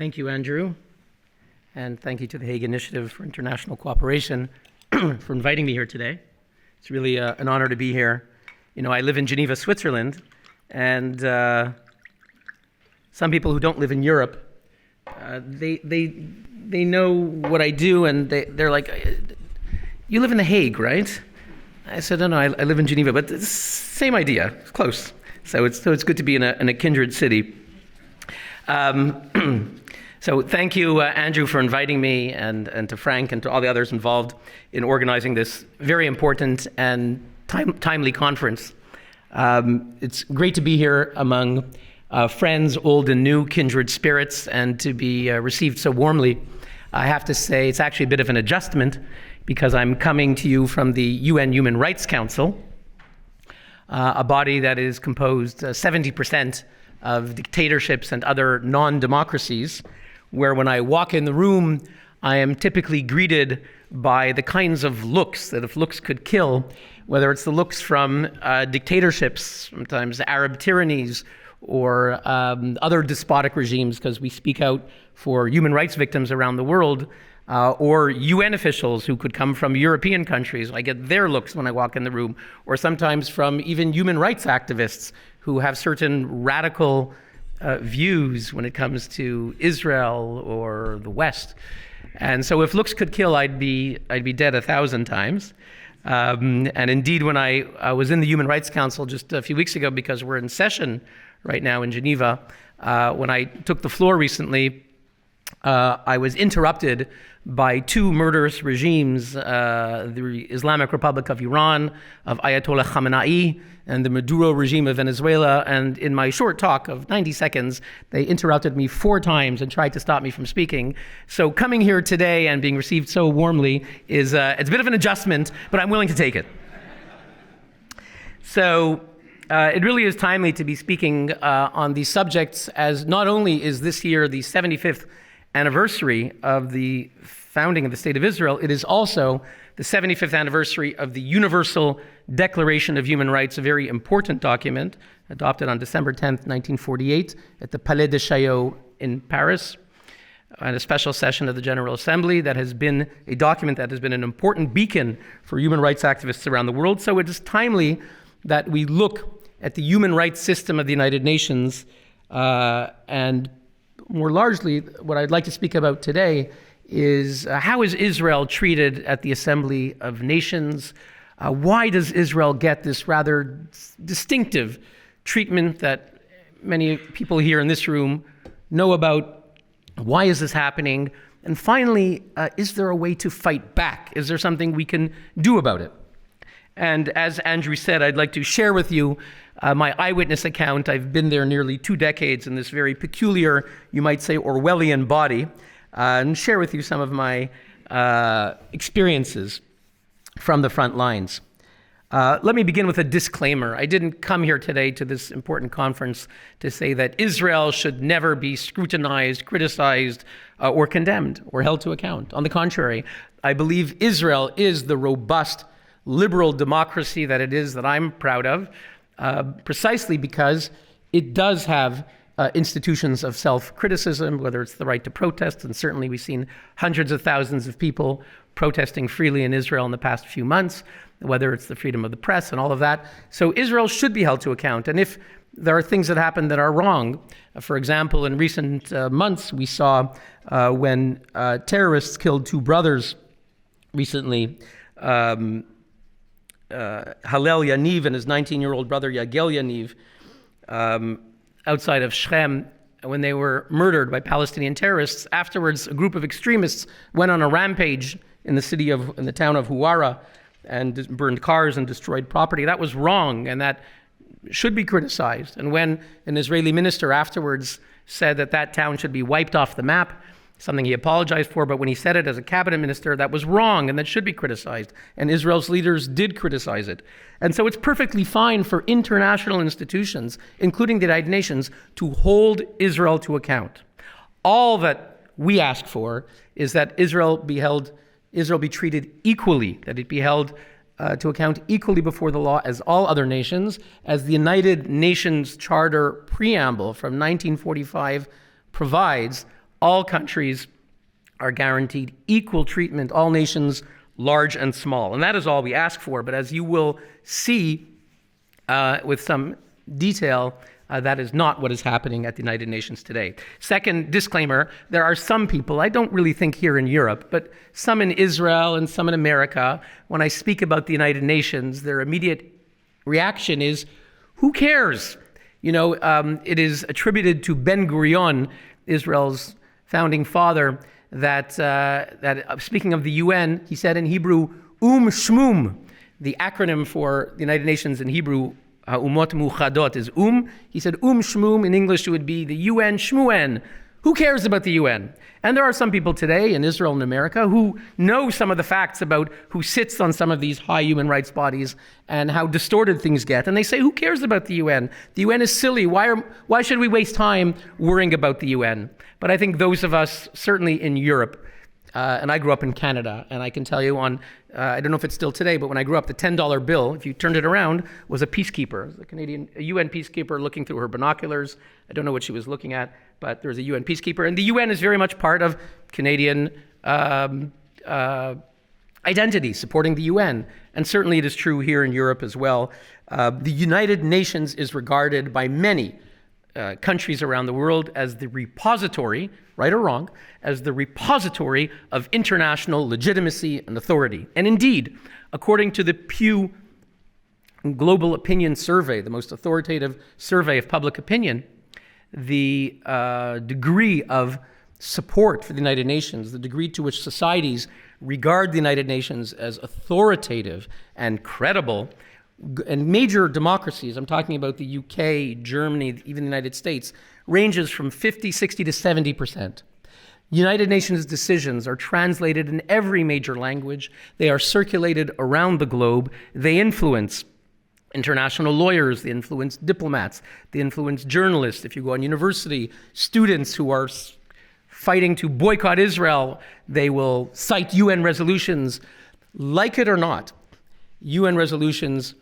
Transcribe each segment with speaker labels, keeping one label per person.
Speaker 1: Thank you, Andrew, and thank you to the Hague Initiative for International Cooperation for inviting me here today. It's really an honor to be here. You know, I live in Geneva, Switzerland, and some people who don't live in Europe, they know what I do, and they're like, "You live in The Hague, right?" I said, "No, I live in Geneva," but it's same idea. It's close. So it's good to be in a kindred city. So thank you, Andrew, for inviting me, and to Frank and to all the others involved in organizing this very important and timely conference. It's great to be here among friends, old and new, kindred spirits, and to be received so warmly. I have to say it's actually a bit of an adjustment because I'm coming to you from the UN Human Rights Council, a body that is composed 70% of dictatorships and other non-democracies, where when I walk in the room, I am typically greeted by the kinds of looks that if looks could kill, whether it's the looks from dictatorships, sometimes Arab tyrannies, or other despotic regimes, because we speak out for human rights victims around the world, or UN officials who could come from European countries. I get their looks when I walk in the room, or sometimes from even human rights activists who have certain radical views when it comes to Israel or the West. And so if looks could kill, I'd be dead 1,000 times. And indeed, when I was in the Human Rights Council just a few weeks ago, because we're in session right now in Geneva, when I took the floor recently, I was interrupted by two murderous regimes, the Islamic Republic of Iran, of Ayatollah Khamenei, and the Maduro regime of Venezuela. And in my short talk of 90 seconds, they interrupted me 4 times and tried to stop me from speaking. So coming here today and being received so warmly is it's a bit of an adjustment, but I'm willing to take it. So it really is timely to be speaking on these subjects, as not only is this year the 75th anniversary of the founding of the State of Israel, it is also the 75th anniversary of the Universal Declaration of Human Rights, a very important document adopted on December 10th, 1948 at the Palais de Chaillot in Paris, and a special session of the General Assembly that has been a document that has been an important beacon for human rights activists around the world. So it is timely that we look at the human rights system of the United Nations, and more largely, what I'd like to speak about today is how is Israel treated at the Assembly of Nations? Why does Israel get this rather distinctive treatment that many people here in this room know about? Why is this happening? And finally, is there a way to fight back? Is there something we can do about it? And as Andrew said, I'd like to share with you my eyewitness account. I've been there nearly 2 decades in this very peculiar, you might say, Orwellian body, and share with you some of my experiences from the front lines. Let me begin with a disclaimer. I didn't come here today to this important conference to say that Israel should never be scrutinized, criticized, or condemned, or held to account. On the contrary, I believe Israel is the robust, liberal democracy that it is, that I'm proud of, precisely because it does have institutions of self-criticism, whether it's the right to protest, and certainly we've seen hundreds of thousands of people protesting freely in Israel in the past few months, whether it's the freedom of the press and all of that. So Israel should be held to account. And if there are things that happen that are wrong, for example, in recent months, we saw when terrorists killed 2 brothers recently, Hillel Yaniv and his 19-year-old brother Yagel Yaniv, outside of Shechem, when they were murdered by Palestinian terrorists. Afterwards, a group of extremists went on a rampage in the town of Huwara and burned cars and destroyed property. That was wrong, and that should be criticized. And when an Israeli minister afterwards said that that town should be wiped off the map, something he apologized for, but when he said it as a cabinet minister, that was wrong and that should be criticized. And Israel's leaders did criticize it. And so it's perfectly fine for international institutions, including the United Nations, to hold Israel to account. All that we ask for is that Israel be treated equally, that it be held to account equally before the law as all other nations, as the United Nations Charter Preamble from 1945 provides. all countries are guaranteed equal treatment, all nations, large and small. And that is all we ask for. But as you will see with some detail, that is not what is happening at the United Nations today. Second disclaimer, there are some people, I don't really think here in Europe, but some in Israel and some in America, when I speak about the United Nations, their immediate reaction is, who cares? It is attributed to Ben Gurion, Israel's founding father, that speaking of the UN, he said in Hebrew, Shmum, the acronym for the United Nations in Hebrew, Umot Muchadot is He said Shmum, in English it would be the UN Shmuen. Who cares about the UN? And there are some people today in Israel and America who know some of the facts about who sits on some of these high human rights bodies and how distorted things get. And they say, who cares about the UN? The UN is silly. Why should we waste time worrying about the UN? But I think those of us, certainly in Europe, and I grew up in Canada, and I can tell you I don't know if it's still today, but when I grew up, the $10 bill, if you turned it around, was a peacekeeper, a UN peacekeeper looking through her binoculars. I don't know what she was looking at, but there was a UN peacekeeper. And the UN is very much part of Canadian identity, supporting the UN. And certainly it is true here in Europe as well. The United Nations is regarded by many countries around the world as the repository, right or wrong, as the repository of international legitimacy and authority. And indeed, according to the Pew Global Opinion Survey, the most authoritative survey of public opinion, the degree of support for the United Nations, the degree to which societies regard the United Nations as authoritative and credible, and major democracies, I'm talking about the UK, Germany, even the United States, ranges from 50, 60 to 70%. United Nations decisions are translated in every major language. They are circulated around the globe. They influence international lawyers, they influence diplomats, they influence journalists. If you go on university, students who are fighting to boycott Israel, they will cite UN resolutions. Like it or not, UN resolutions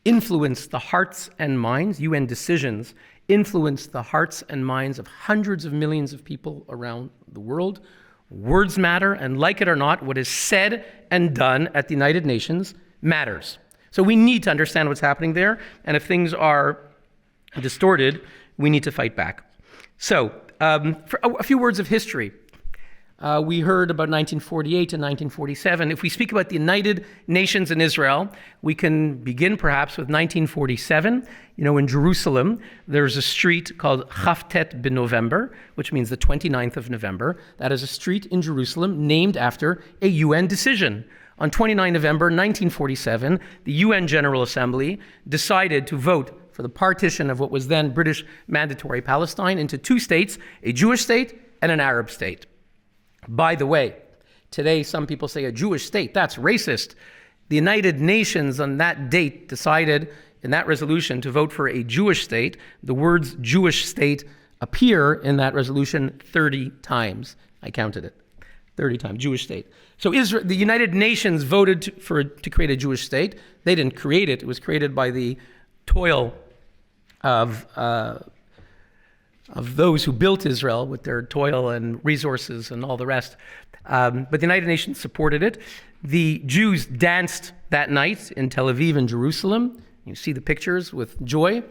Speaker 1: influence the hearts and minds, UN decisions influence the hearts and minds of hundreds of millions of people around the world. Words matter, and like it or not, what is said and done at the United Nations matters. So we need to understand what's happening there, and if things are distorted, we need to fight back. So, for a few words of history. We heard about 1948 and 1947. If we speak about the United Nations in Israel, we can begin perhaps with 1947. In Jerusalem, there's a street called Chavtet b'November, which means the 29th of November. That is a street in Jerusalem named after a UN decision. On 29 November 1947, the UN General Assembly decided to vote for the partition of what was then British Mandatory Palestine into two states, a Jewish state and an Arab state. By the way, today some people say a Jewish state, that's racist. The United Nations on that date decided in that resolution to vote for a Jewish state. The words Jewish state appear in that resolution 30 times. I counted it, 30 times, Jewish state. So the United Nations voted to create a Jewish state. They didn't create it. It was created by the toil of those who built Israel with their toil and resources and all the rest. But the United Nations supported it. The Jews danced that night in Tel Aviv and Jerusalem. You see the pictures with joy.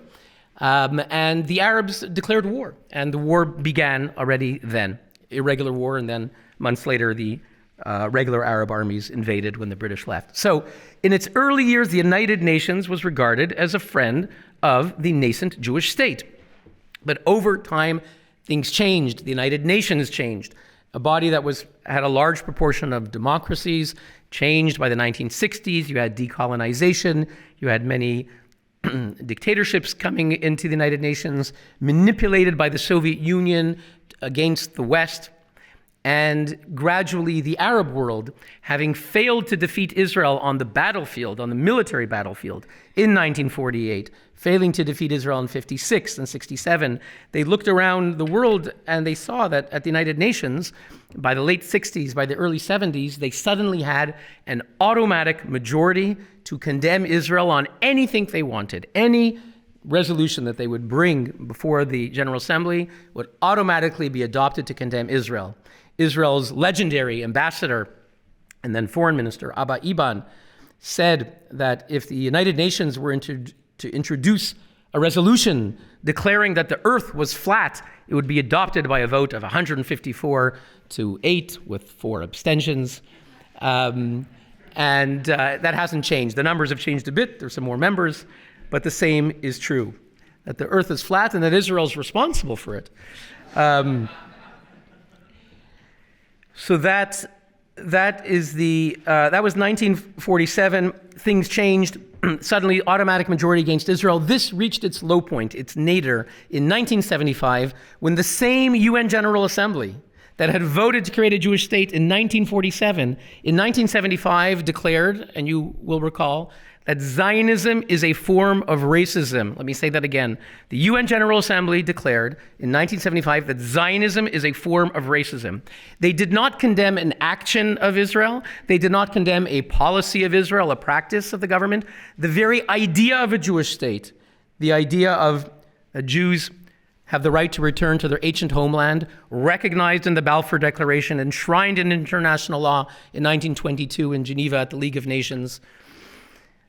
Speaker 1: And the Arabs declared war. And the war began already then. Irregular war, and then months later, the regular Arab armies invaded when the British left. So in its early years, the United Nations was regarded as a friend of the nascent Jewish state. But over time, things changed. The United Nations changed. A body that had a large proportion of democracies changed by the 1960s. You had decolonization. You had many dictatorships coming into the United Nations, manipulated by the Soviet Union against the West. And gradually, the Arab world, having failed to defeat Israel on the battlefield, on the military battlefield, in 1948, failing to defeat Israel in 56 and 67, they looked around the world and they saw that at the United Nations, by the late 60s, by the early 70s, they suddenly had an automatic majority to condemn Israel on anything they wanted, any resolution that they would bring before the General Assembly would automatically be adopted to condemn Israel. Israel's legendary ambassador and then foreign minister, Abba Eban, said that if the United Nations were to introduce a resolution declaring that the earth was flat, it would be adopted by a vote of 154 to 8 with 4 abstentions. And that hasn't changed. The numbers have changed a bit. There's some more members, but the same is true, that the earth is flat and that Israel's responsible for it. So that was 1947. Things changed. Suddenly, automatic majority against Israel. This reached its low point, its nadir, in 1975, when the same UN General Assembly that had voted to create a Jewish state in 1947, in 1975 declared, and you will recall, that Zionism is a form of racism. Let me say that again. The UN General Assembly declared in 1975 that Zionism is a form of racism. They did not condemn an action of Israel. They did not condemn a policy of Israel, a practice of the government. The very idea of a Jewish state, the idea of Jews have the right to return to their ancient homeland, recognized in the Balfour Declaration, enshrined in international law in 1922 in Geneva at the League of Nations.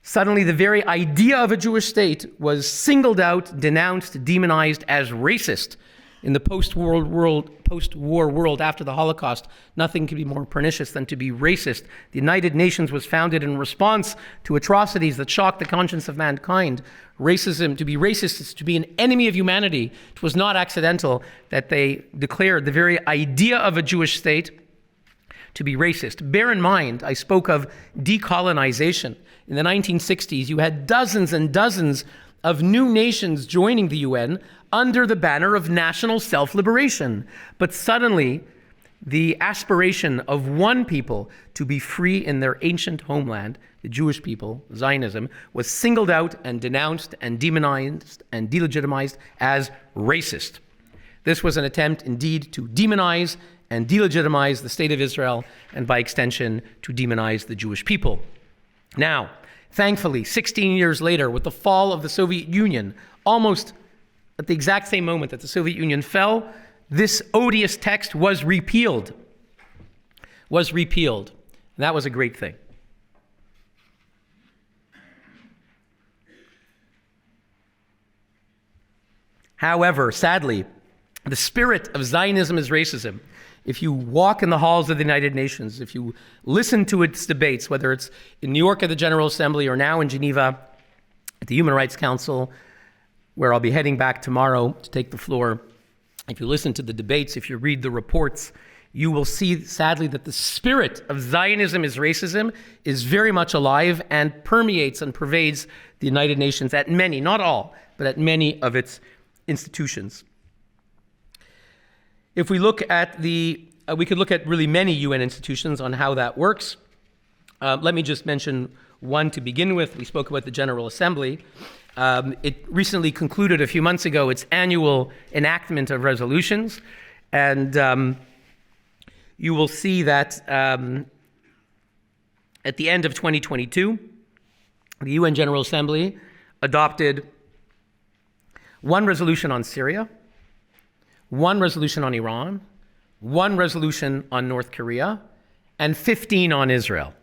Speaker 1: Suddenly, the very idea of a Jewish state was singled out, denounced, demonized as racist. In the post-war world after the Holocaust, nothing could be more pernicious than to be racist. The United Nations was founded in response to atrocities that shocked the conscience of mankind. Racism, to be racist, is to be an enemy of humanity. It was not accidental that they declared the very idea of a Jewish state to be racist. Bear in mind, I spoke of decolonization. In the 1960s, you had dozens and dozens of new nations joining the UN under the banner of national self-liberation. But suddenly, the aspiration of one people to be free in their ancient homeland, the Jewish people, Zionism, was singled out and denounced and demonized and delegitimized as racist. This was an attempt, indeed, to demonize and delegitimize the state of Israel, and by extension, to demonize the Jewish people. Now, thankfully, 16 years later, with the fall of the Soviet Union, almost at the exact same moment that the Soviet Union fell, this odious text was repealed. And that was a great thing. However, sadly, the spirit of Zionism is racism. If you walk in the halls of the United Nations, if you listen to its debates, whether it's in New York at the General Assembly or now in Geneva at the Human Rights Council, where I'll be heading back tomorrow to take the floor, if you listen to the debates, if you read the reports, you will see, sadly, that the spirit of Zionism is racism is very much alive and permeates and pervades the United Nations at many, not all, but at many of its institutions. If we look at we could look at really many UN institutions on how that works. Let me just mention one to begin with. We spoke about the General Assembly. It recently concluded a few months ago its annual enactment of resolutions. And you will see that at the end of 2022, the UN General Assembly adopted one resolution on Syria, one resolution on Iran, one resolution on North Korea, and 15 on Israel.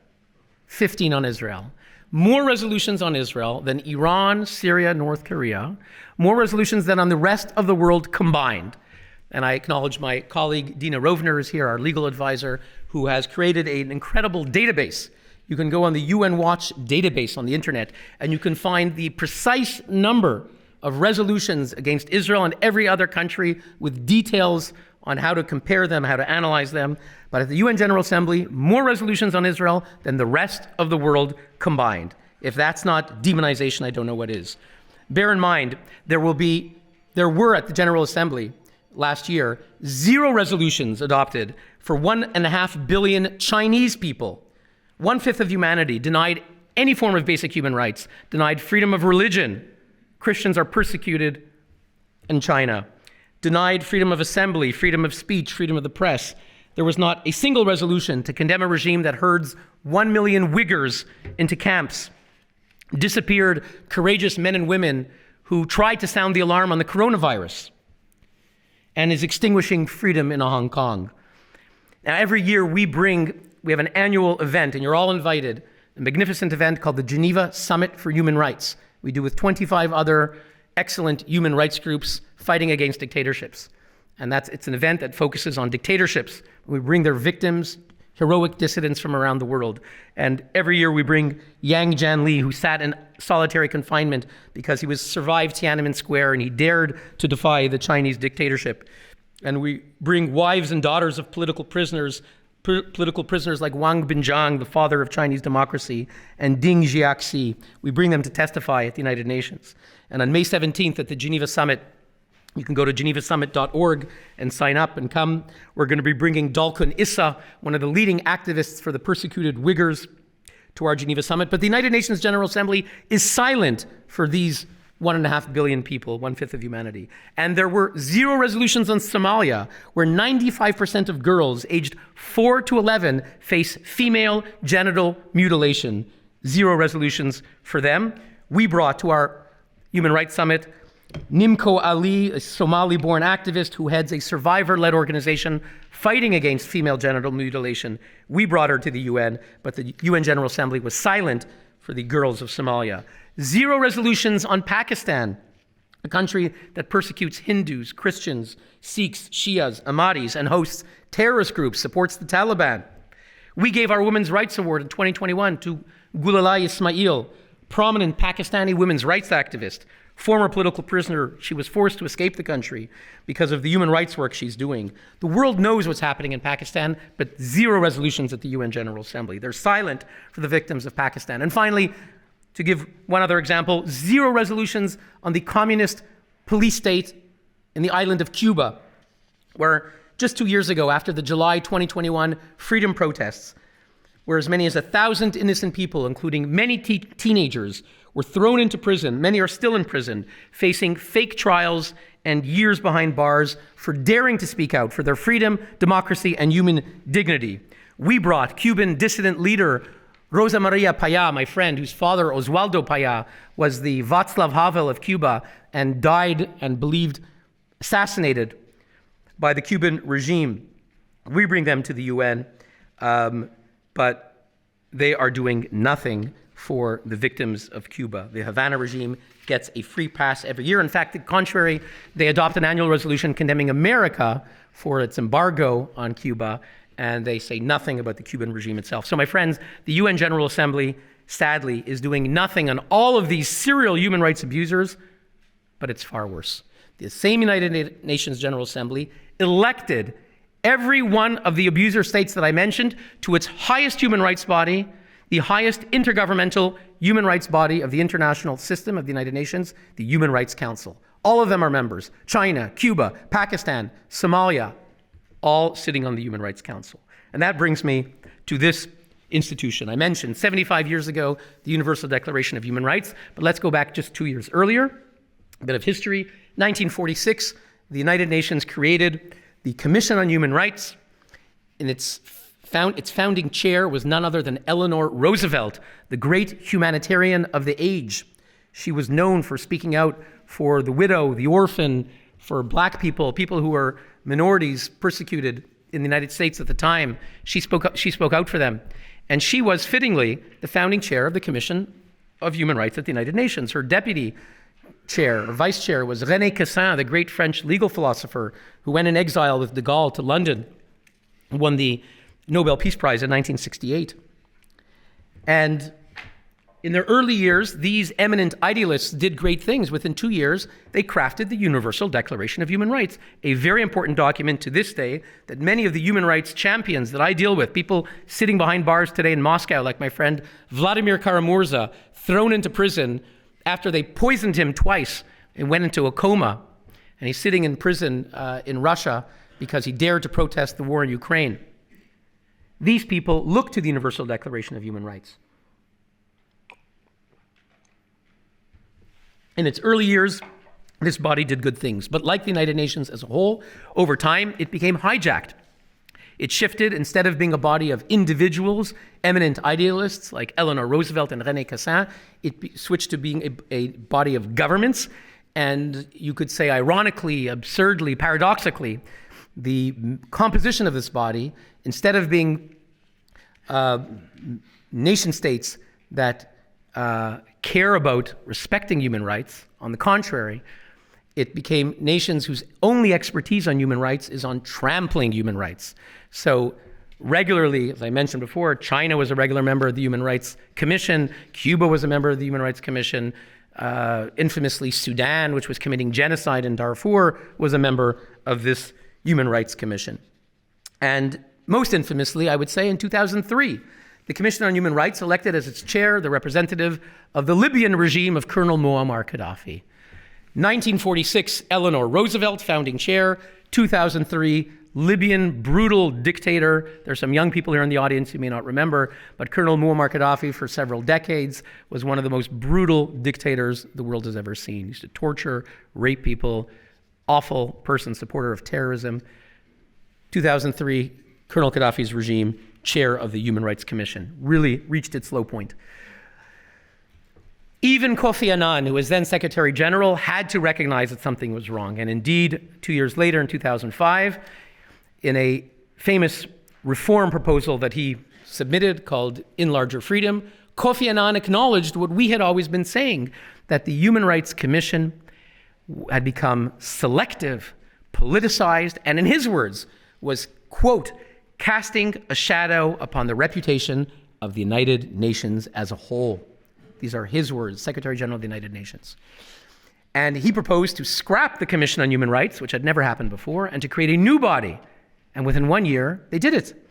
Speaker 1: 15 on Israel. More resolutions on Israel than Iran, Syria, North Korea. More resolutions than on the rest of the world combined. And I acknowledge my colleague Dina Rovner is here, our legal advisor, who has created an incredible database. You can go on the UN Watch database on the internet, and you can find the precise number of resolutions against Israel and every other country with details on how to compare them, how to analyze them. But at the UN General Assembly, more resolutions on Israel than the rest of the world combined. If that's not demonization, I don't know what is. Bear in mind, there were at the General Assembly last year 0 resolutions adopted for 1.5 billion Chinese people. 1/5 of humanity denied any form of basic human rights, denied freedom of religion. Christians are persecuted in China. Denied freedom of assembly, freedom of speech, freedom of the press. There was not a single resolution to condemn a regime that herds 1 million Uyghurs into camps, disappeared courageous men and women who tried to sound the alarm on the coronavirus and is extinguishing freedom in Hong Kong. Now, every year we have an annual event, and you're all invited, a magnificent event called the Geneva Summit for Human Rights. We do with 25 other excellent human rights groups fighting against dictatorships. And it's an event that focuses on dictatorships. We bring their victims, heroic dissidents from around the world. And every year we bring Yang Jianli, who sat in solitary confinement because he survived Tiananmen Square and he dared to defy the Chinese dictatorship. And we bring wives and daughters of political prisoners like Wang Binzhang, the father of Chinese democracy, and Ding Jiaxi. We bring them to testify at the United Nations. And on May 17th at the Geneva Summit, you can go to genevasummit.org and sign up and come. We're going to be bringing Dalkun Issa, one of the leading activists for the persecuted Uyghurs, to our Geneva Summit. But the United Nations General Assembly is silent for these 1.5 billion people, 1/5 of humanity. And there were 0 resolutions on Somalia, where 95% of girls aged 4 to 11 face female genital mutilation. 0 resolutions for them. We brought to our Human Rights Summit Nimco Ali, a Somali-born activist who heads a survivor-led organization fighting against female genital mutilation. We brought her to the UN, but the UN General Assembly was silent for the girls of Somalia. 0 resolutions on Pakistan, a country that persecutes Hindus, Christians, Sikhs, Shias, Ahmadis, and hosts terrorist groups, supports the Taliban. We gave our Women's Rights Award in 2021 to Gulalai Ismail, prominent Pakistani women's rights activist, former political prisoner. She was forced to escape the country because of the human rights work she's doing. The world knows what's happening in Pakistan, but 0 resolutions at the UN General Assembly. They're silent for the victims of Pakistan. And finally, to give one other example, 0 resolutions on the communist police state in the island of Cuba, where just 2 years ago, after the July 2021 freedom protests, where as many as 1,000 innocent people, including many teenagers, were thrown into prison. Many are still in prison, facing fake trials and years behind bars for daring to speak out for their freedom, democracy, and human dignity. We brought Cuban dissident leader Rosa Maria Paya, my friend, whose father, Oswaldo Paya, was the Václav Havel of Cuba and died and believed assassinated by the Cuban regime. We bring them to the UN, but they are doing nothing for the victims of Cuba. The Havana regime gets a free pass every year. In fact, the contrary, they adopt an annual resolution condemning America for its embargo on Cuba, and they say nothing about the Cuban regime itself. So my friends, the UN General Assembly, sadly, is doing nothing on all of these serial human rights abusers, but it's far worse. The same United Nations General Assembly elected every one of the abuser states that I mentioned to its highest human rights body, the highest intergovernmental human rights body of the international system of the United Nations, the Human Rights Council. All of them are members. China, Cuba, Pakistan, Somalia, all sitting on the Human Rights Council. And that brings me to this institution. I mentioned 75 years ago, the Universal Declaration of Human Rights, but let's go back just 2 years earlier. A bit of history. 1946, the United Nations created the Commission on Human Rights. In its founding chair was none other than Eleanor Roosevelt, the great humanitarian of the age. She was known for speaking out for the widow, the orphan, for black people, people who were minorities persecuted in the United States at the time. She spoke out for them. And she was fittingly the founding chair of the Commission of Human Rights at the United Nations. Her deputy chair, or vice chair, was René Cassin, the great French legal philosopher who went in exile with de Gaulle to London, won the Nobel Peace Prize in 1968. And in their early years, these eminent idealists did great things. Within 2 years, they crafted the Universal Declaration of Human Rights, a very important document to this day that many of the human rights champions that I deal with, people sitting behind bars today in Moscow, like my friend Vladimir Kara-Murza, thrown into prison after they poisoned him twice and went into a coma. And he's sitting in prison in Russia because he dared to protest the war in Ukraine. These people look to the Universal Declaration of Human Rights. In its early years, this body did good things, but like the United Nations as a whole, over time, it became hijacked. It shifted. Instead of being a body of individuals, eminent idealists like Eleanor Roosevelt and René Cassin, it switched to being a body of governments. And you could say ironically, absurdly, paradoxically, the composition of this body, instead of being nation states that care about respecting human rights, on the contrary, it became nations whose only expertise on human rights is on trampling human rights. So regularly, as I mentioned before, China was a regular member of the Human Rights Commission, Cuba was a member of the Human Rights Commission, infamously Sudan, which was committing genocide in Darfur, was a member of this Human Rights Commission. And most infamously, I would say, in 2003, the Commission on Human Rights elected as its chair the representative of the Libyan regime of Colonel Muammar Gaddafi. 1946, Eleanor Roosevelt, founding chair. 2003, Libyan brutal dictator. There's some young people here in the audience who may not remember, but Colonel Muammar Gaddafi for several decades was one of the most brutal dictators the world has ever seen. He used to torture, rape people, awful person, supporter of terrorism. 2003, Colonel Gaddafi's regime, chair of the Human Rights Commission, really reached its low point. Even Kofi Annan, who was then Secretary General, had to recognize that something was wrong. And indeed, 2 years later, in 2005, in a famous reform proposal that he submitted called In Larger Freedom, Kofi Annan acknowledged what we had always been saying, that the Human Rights Commission had become selective, politicized, and in his words, was, quote, casting a shadow upon the reputation of the United Nations as a whole. These are his words, Secretary General of the United Nations. And he proposed to scrap the Commission on Human Rights, which had never happened before, and to create a new body. And within 1 year, they did it.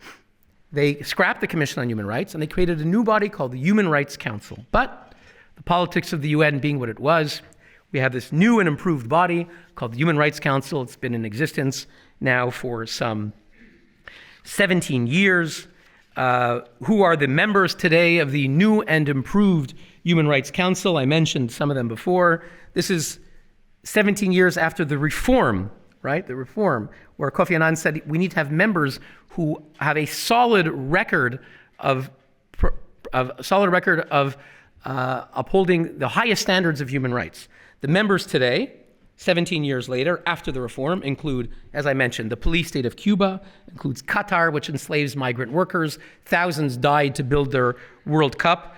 Speaker 1: They scrapped the Commission on Human Rights, and they created a new body called the Human Rights Council. But the politics of the UN being what it was, we have this new and improved body called the Human Rights Council. It's been in existence now for some 17 years. Who are the members today of the new and improved Human Rights Council? I mentioned some of them before. This is 17 years after the reform, right? The reform, where Kofi Annan said we need to have members who have a solid record of upholding the highest standards of human rights. The members today, 17 years later, after the reform, include, as I mentioned, the police state of Cuba, includes Qatar, which enslaves migrant workers. Thousands died to build their World Cup.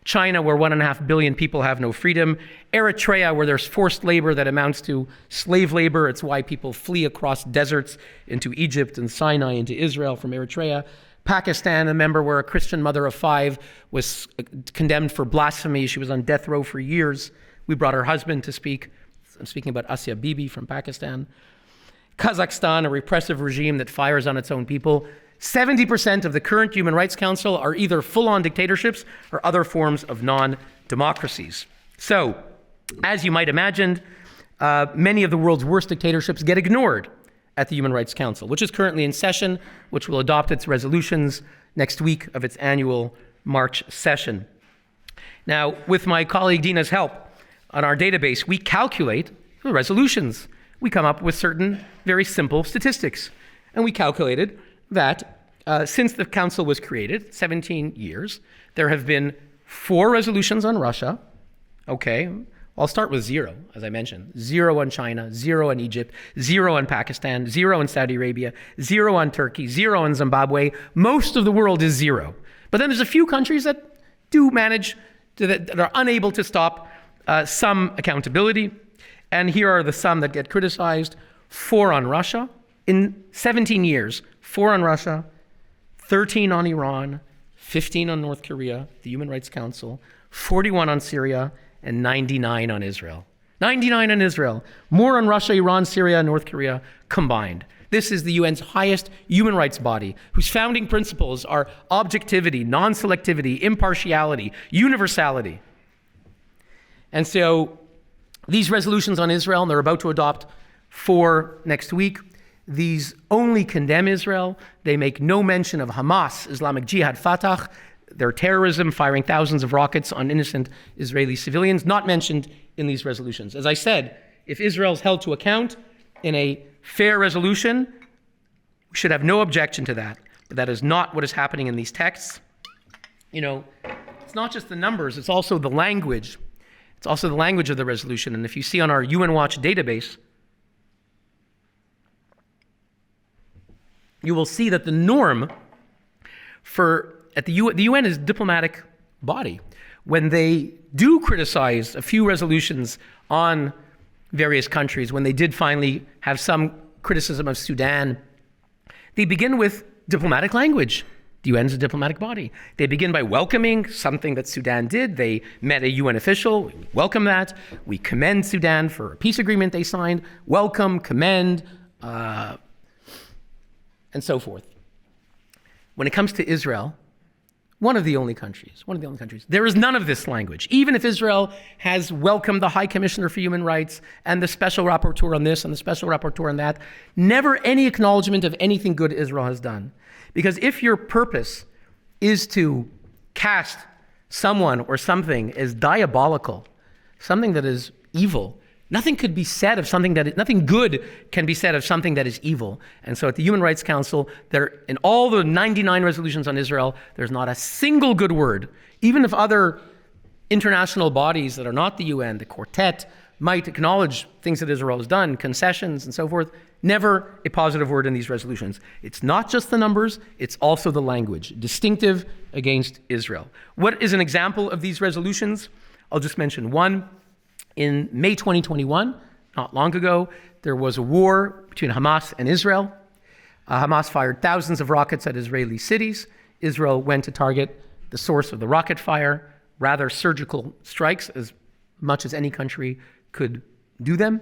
Speaker 1: China, where 1.5 billion people have no freedom. Eritrea, where there's forced labor that amounts to slave labor. It's why people flee across deserts into Egypt and Sinai into Israel from Eritrea. Pakistan, a member where a Christian mother of 5 was condemned for blasphemy. She was on death row for years. We brought her husband to speak. I'm speaking about Asia Bibi from Pakistan. Kazakhstan, a repressive regime that fires on its own people. 70% of the current Human Rights Council are either full-on dictatorships or other forms of non-democracies. So, as you might imagine, many of the world's worst dictatorships get ignored at the Human Rights Council, which is currently in session, which will adopt its resolutions next week of its annual March session. Now, with my colleague Dina's help, on our database, we calculate the resolutions. We come up with certain very simple statistics. And we calculated that since the council was created, 17 years, there have been 4 resolutions on Russia. Okay, I'll start with 0, as I mentioned. 0 on China, 0 on Egypt, 0 on Pakistan, 0 on Saudi Arabia, 0 on Turkey, 0 on Zimbabwe. Most of the world is 0. But then there's a few countries that do manage, that are unable to stop some accountability. And here are the some that get criticized. 4 on Russia. In 17 years, 4 on Russia, 13 on Iran, 15 on North Korea, the Human Rights Council, 41 on Syria, and 99 on Israel. 99 on Israel. More on Russia, Iran, Syria, and North Korea combined. This is the UN's highest human rights body, whose founding principles are objectivity, non-selectivity, impartiality, universality. And so these resolutions on Israel, and they're about to adopt 4 next week, these only condemn Israel. They make no mention of Hamas, Islamic Jihad, Fatah, their terrorism, firing thousands of rockets on innocent Israeli civilians, not mentioned in these resolutions. As I said, if Israel's held to account in a fair resolution, we should have no objection to that. But that is not what is happening in these texts. You know, it's not just the numbers, it's also the language. It's also the language of the resolution. And if you see on our UN Watch database, you will see that the norm the UN is a diplomatic body. When they do criticize a few resolutions on various countries, when they did finally have some criticism of Sudan, they begin with diplomatic language. The UN is a diplomatic body. They begin by welcoming something that Sudan did. They met a UN official. We welcome that. We commend Sudan for a peace agreement they signed. Welcome, commend, and so forth. When it comes to Israel, one of the only countries, there is none of this language. Even if Israel has welcomed the High Commissioner for Human Rights and the Special Rapporteur on this and the Special Rapporteur on that, never any acknowledgement of anything good Israel has done. Because if your purpose is to cast someone or something as diabolical, something that is evil, nothing good can be said of something that is evil. And so at the Human Rights Council, in all the 99 resolutions on Israel, there's not a single good word. Even if other international bodies that are not the UN, the Quartet, might acknowledge things that Israel has done, concessions and so forth, never a positive word in these resolutions. It's not just the numbers, it's also the language, distinctive against Israel. What is an example of these resolutions? I'll just mention one. In May 2021, not long ago, there was a war between Hamas and Israel. Hamas fired thousands of rockets at Israeli cities. Israel went to target the source of the rocket fire, rather surgical strikes, as much as any country could do them.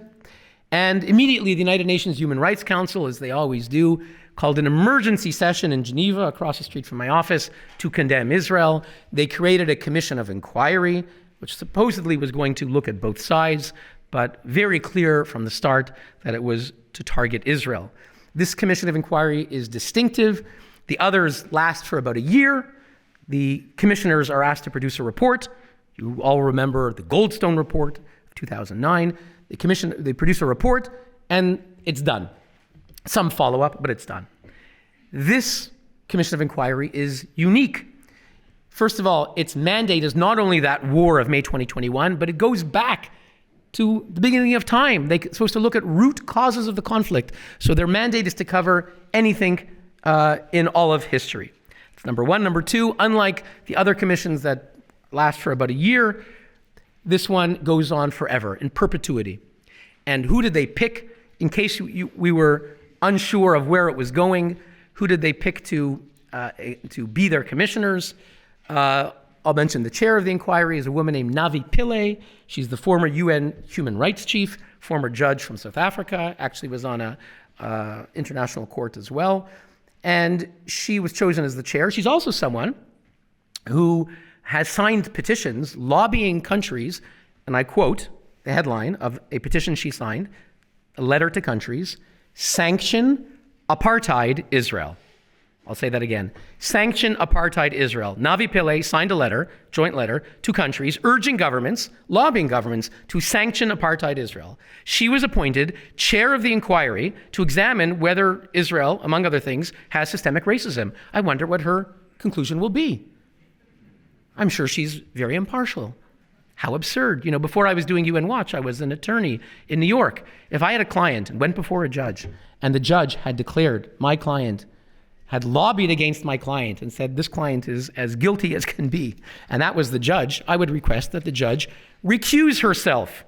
Speaker 1: And immediately the United Nations Human Rights Council, as they always do, called an emergency session in Geneva, across the street from my office, to condemn Israel. They created a commission of inquiry, which supposedly was going to look at both sides, but very clear from the start that it was to target Israel. This commission of inquiry is distinctive. The others last for about a year. The commissioners are asked to produce a report. You all remember the Goldstone report of 2009. They produce a report, and it's done. Some follow-up, but it's done. This commission of inquiry is unique. First of all, its mandate is not only that war of May 2021, but it goes back to the beginning of time. They're supposed to look at root causes of the conflict. So their mandate is to cover anything in all of history. That's number one. Number two, unlike the other commissions that last for about a year, this one goes on forever, in perpetuity. And who did they pick? In case we were unsure of where it was going, who did they pick to be their commissioners? I'll mention the chair of the inquiry is a woman named Navi Pillay. She's the former UN human rights chief, former judge from South Africa, actually was on a international court as well. And she was chosen as the chair. She's also someone who has signed petitions lobbying countries, and I quote the headline of a petition she signed, a letter to countries, sanction apartheid Israel. I'll say that again. Sanction apartheid Israel. Navi Pillay signed a letter, joint letter, to countries urging governments, lobbying governments, to sanction apartheid Israel. She was appointed chair of the inquiry to examine whether Israel, among other things, has systemic racism. I wonder what her conclusion will be. I'm sure she's very impartial. How absurd. Before I was doing UN Watch, I was an attorney in New York. If I had a client and went before a judge, and the judge had declared my client had lobbied against my client and said this client is as guilty as can be, and that was the judge, I would request that the judge recuse herself.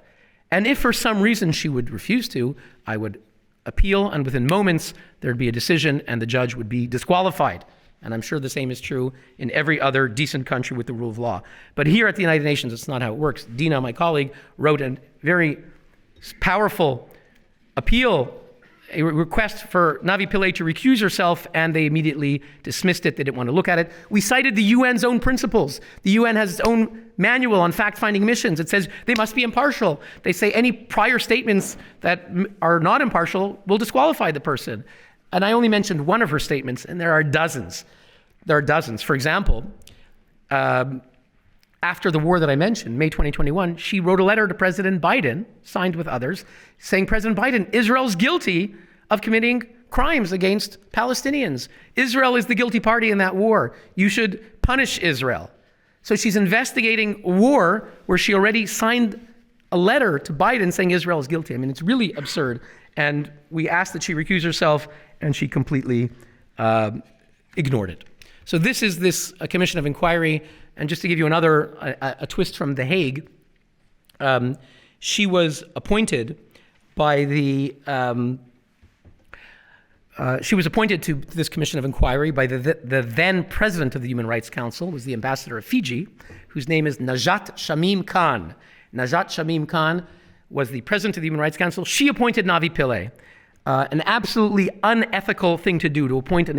Speaker 1: And if for some reason she would refuse to, I would appeal, and within moments there'd be a decision and the judge would be disqualified. And I'm sure the same is true in every other decent country with the rule of law. But here at the United Nations, it's not how it works. Dina, my colleague, wrote a very powerful appeal, a request for Navi Pillay to recuse herself, and they immediately dismissed it. They didn't want to look at it. We cited the UN's own principles. The UN has its own manual on fact-finding missions. It says they must be impartial. They say any prior statements that are not impartial will disqualify the person. And I only mentioned one of her statements, and there are dozens. There are dozens. For example, after the war that I mentioned, May 2021, she wrote a letter to President Biden, signed with others, saying, President Biden, Israel's guilty of committing crimes against Palestinians. Israel is the guilty party in that war. You should punish Israel. So she's investigating a war where she already signed a letter to Biden saying Israel is guilty. I mean, it's really absurd. And we asked that she recuse herself, and she completely ignored it. So this is a commission of inquiry. And just to give you a twist from The Hague, she was appointed by she was appointed to this commission of inquiry by the then president of the Human Rights Council, was the ambassador of Fiji, whose name is Najat Shamim Khan. Najat Shamim Khan was the president of the Human Rights Council. She appointed Navi Pillay. An absolutely unethical thing to do, to appoint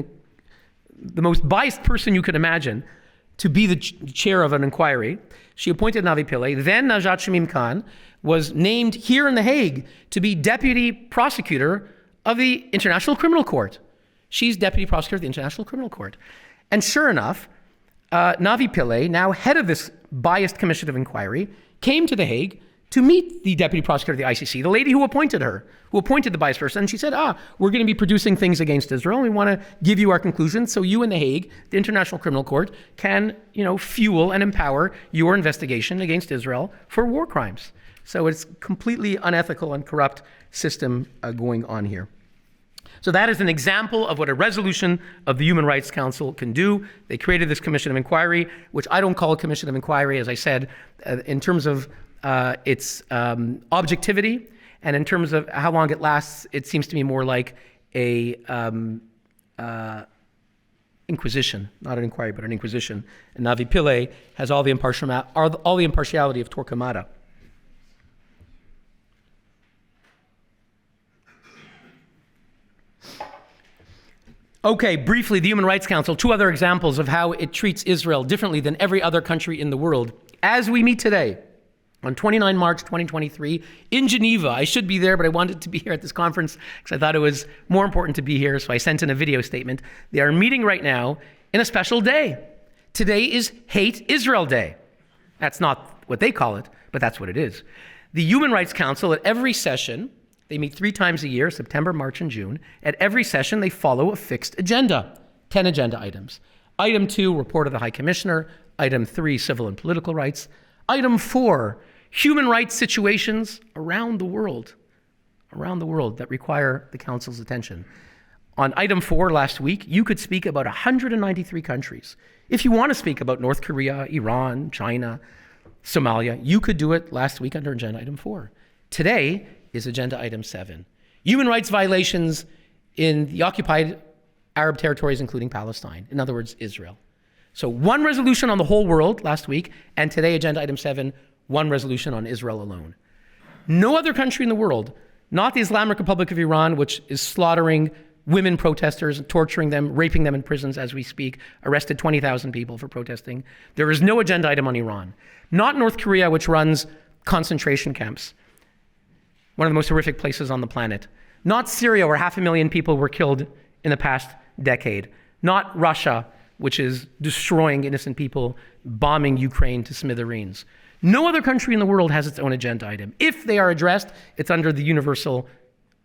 Speaker 1: the most biased person you could imagine to be the chair of an inquiry. She appointed Navi Pillay. Then Najat Shamim Khan was named here in The Hague to be deputy prosecutor of the International Criminal Court. She's deputy prosecutor of the International Criminal Court. And sure enough, Navi Pillay, now head of this biased commission of inquiry, came to The Hague to meet the deputy prosecutor of the ICC, the lady who appointed her, who appointed the biased person. And she said, we're going to be producing things against Israel. We want to give you our conclusions so you in The Hague, the International Criminal Court, can fuel and empower your investigation against Israel for war crimes. So it's completely unethical and corrupt system going on here. So that is an example of what a resolution of the Human Rights Council can do. They created this commission of inquiry, which I don't call a commission of inquiry, as I said, in terms of its objectivity, and in terms of how long it lasts, it seems to me more like a inquisition, not an inquiry, but an inquisition. And Navi Pillay has all the impartiality of Torquemada. Okay, briefly, the Human Rights Council, two other examples of how it treats Israel differently than every other country in the world. As we meet today, on 29 March 2023, in Geneva, I should be there, but I wanted to be here at this conference because I thought it was more important to be here, so I sent in a video statement. They are meeting right now in a special day. Today is Hate Israel Day. That's not what they call it, but that's what it is. The Human Rights Council, at every session, they meet 3 times a year, September, March, and June. At every session, they follow a fixed agenda, 10 agenda items. Item 2, report of the High Commissioner. Item 3, civil and political rights. Item 4, human rights situations around the world that require the Council's attention. On item 4 last week, you could speak about 193 countries. If you want to speak about North Korea, Iran, China, Somalia, you could do it last week under agenda item 4. Today is agenda item 7. Human rights violations in the occupied Arab territories, including Palestine. In other words, Israel. So 1 resolution on the whole world last week, and today, agenda item 7, 1 resolution on Israel alone. No other country in the world, not the Islamic Republic of Iran, which is slaughtering women protesters, torturing them, raping them in prisons as we speak, arrested 20,000 people for protesting. There is no agenda item on Iran. Not North Korea, which runs concentration camps, one of the most horrific places on the planet. Not Syria, where 500,000 people were killed in the past decade. Not Russia, which is destroying innocent people, bombing Ukraine to smithereens. No other country in the world has its own agenda item. If they are addressed, it's under the universal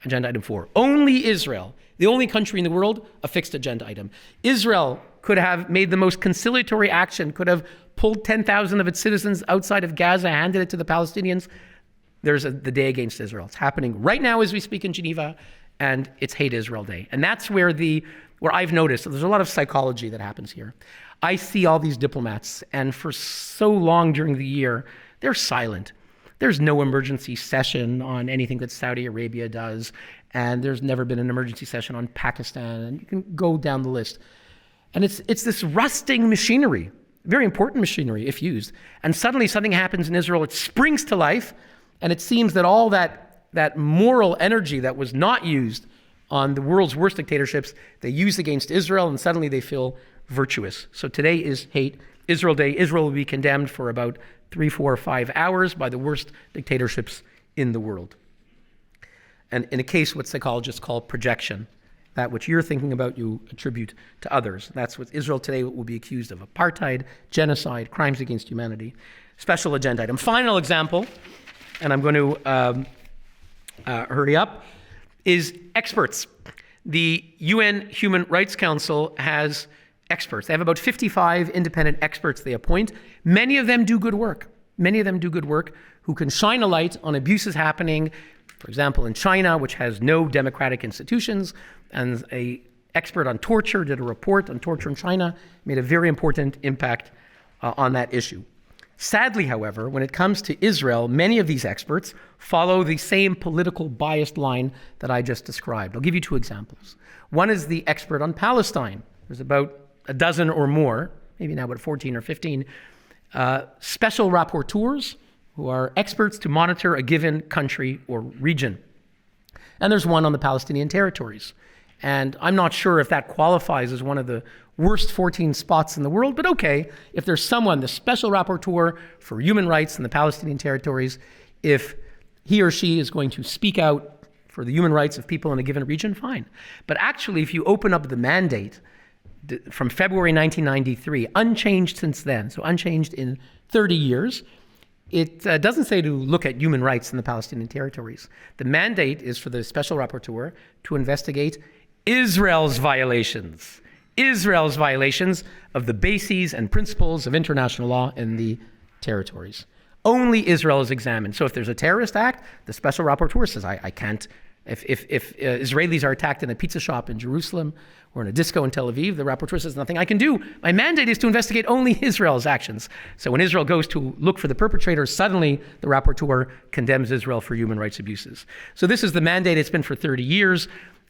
Speaker 1: agenda item 4. Only Israel, the only country in the world, a fixed agenda item. Israel could have made the most conciliatory action, could have pulled 10,000 of its citizens outside of Gaza, handed it to the Palestinians. There's the Day Against Israel. It's happening right now as we speak in Geneva, and it's Hate Israel Day. And that's where I've noticed, there's a lot of psychology that happens here. I see all these diplomats, and for so long during the year, they're silent. There's no emergency session on anything that Saudi Arabia does, and there's never been an emergency session on Pakistan, and you can go down the list. And it's this rusting machinery, very important machinery if used, and suddenly something happens in Israel, it springs to life, and it seems that all that moral energy that was not used on the world's worst dictatorships, they use against Israel, and suddenly they feel virtuous. So today is Hate Israel Day. Israel will be condemned for about 3, 4, 5 hours by the worst dictatorships in the world. And in a case what psychologists call projection, that which you're thinking about, you attribute to others. That's what Israel today will be accused of: apartheid, genocide, crimes against humanity. Special agenda item. Final example, and I'm going to hurry up, is experts. The UN Human Rights Council has experts. They have about 55 independent experts they appoint. Many of them do good work. Many of them do good work who can shine a light on abuses happening, for example, in China, which has no democratic institutions, and an expert on torture did a report on torture in China, made a very important impact on that issue. Sadly, however, when it comes to Israel, many of these experts follow the same political biased line that I just described. I'll give you two examples. One is the expert on Palestine. There's about a dozen or more, maybe now about 14 or 15, special rapporteurs who are experts to monitor a given country or region. And there's one on the Palestinian territories. And I'm not sure if that qualifies as one of the worst 14 spots in the world, but okay, if there's someone, the special rapporteur for human rights in the Palestinian territories, if he or she is going to speak out for the human rights of people in a given region, fine. But actually, if you open up the mandate from February 1993, unchanged since then, so unchanged in 30 years, it doesn't say to look at human rights in the Palestinian territories. The mandate is for the special rapporteur to investigate Israel's violations of the bases and principles of international law in the territories. Only Israel is examined. So if there's a terrorist act, the special rapporteur says, I can't. If Israelis are attacked in a pizza shop in Jerusalem or in a disco in Tel Aviv, the rapporteur says, nothing I can do. My mandate is to investigate only Israel's actions. So when Israel goes to look for the perpetrators, suddenly the rapporteur condemns Israel for human rights abuses. So this is the mandate. It's been for 30 years.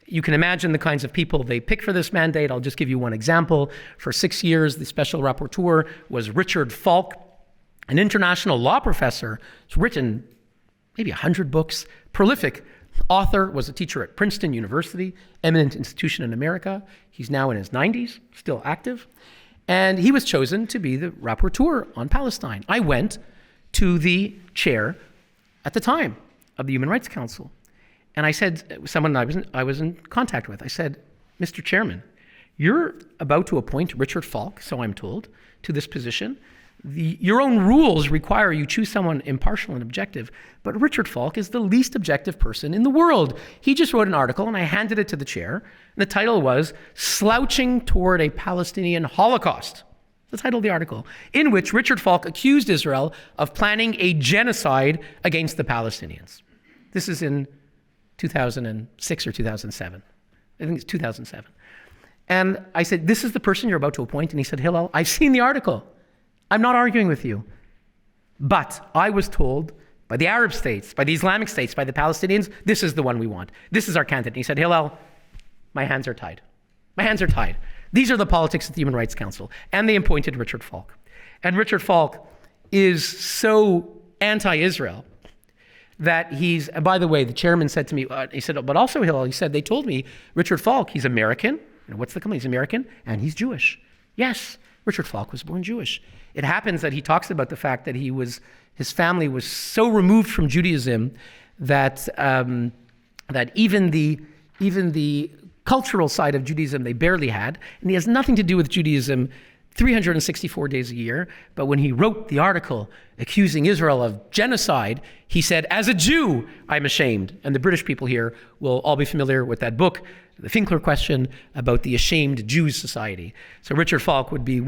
Speaker 1: You can imagine the kinds of people they pick for this mandate. I'll just give you one example. For 6 years, the special rapporteur was Richard Falk, an international law professor. He's written maybe 100 books, prolific author, was a teacher at Princeton University, eminent institution in America. He's now in his 90s, still active. And he was chosen to be the rapporteur on Palestine. I went to the chair at the time of the Human Rights Council. And I said, someone I was in contact with, I said, Mr. Chairman, you're about to appoint Richard Falk, so I'm told, to this position. Your own rules require you choose someone impartial and objective, but Richard Falk is the least objective person in the world. He just wrote an article, and I handed it to the chair, and the title was Slouching Toward a Palestinian Holocaust, the title of the article, in which Richard Falk accused Israel of planning a genocide against the Palestinians. This is in 2006 or 2007. I think it's 2007. And I said, this is the person you're about to appoint. And he said, Hillel, I've seen the article. I'm not arguing with you. But I was told by the Arab states, by the Islamic states, by the Palestinians, this is the one we want. This is our candidate. And he said, Hillel, my hands are tied. My hands are tied. These are the politics of the Human Rights Council. And they appointed Richard Falk. And Richard Falk is so anti-Israel that he's, by the way, the chairman said to me, he said, but also Hillel, he said, they told me, Richard Falk, he's American. What's the company? He's American and he's Jewish. Yes, Richard Falk was born Jewish. It happens that he talks about the fact that his family was so removed from Judaism that that even the cultural side of Judaism they barely had, and he has nothing to do with Judaism 364 days a year. But when he wrote the article accusing Israel of genocide, he said, as a Jew, I'm ashamed. And the British people here will all be familiar with that book, The Finkler Question, about the ashamed Jews society. So Richard Falk would be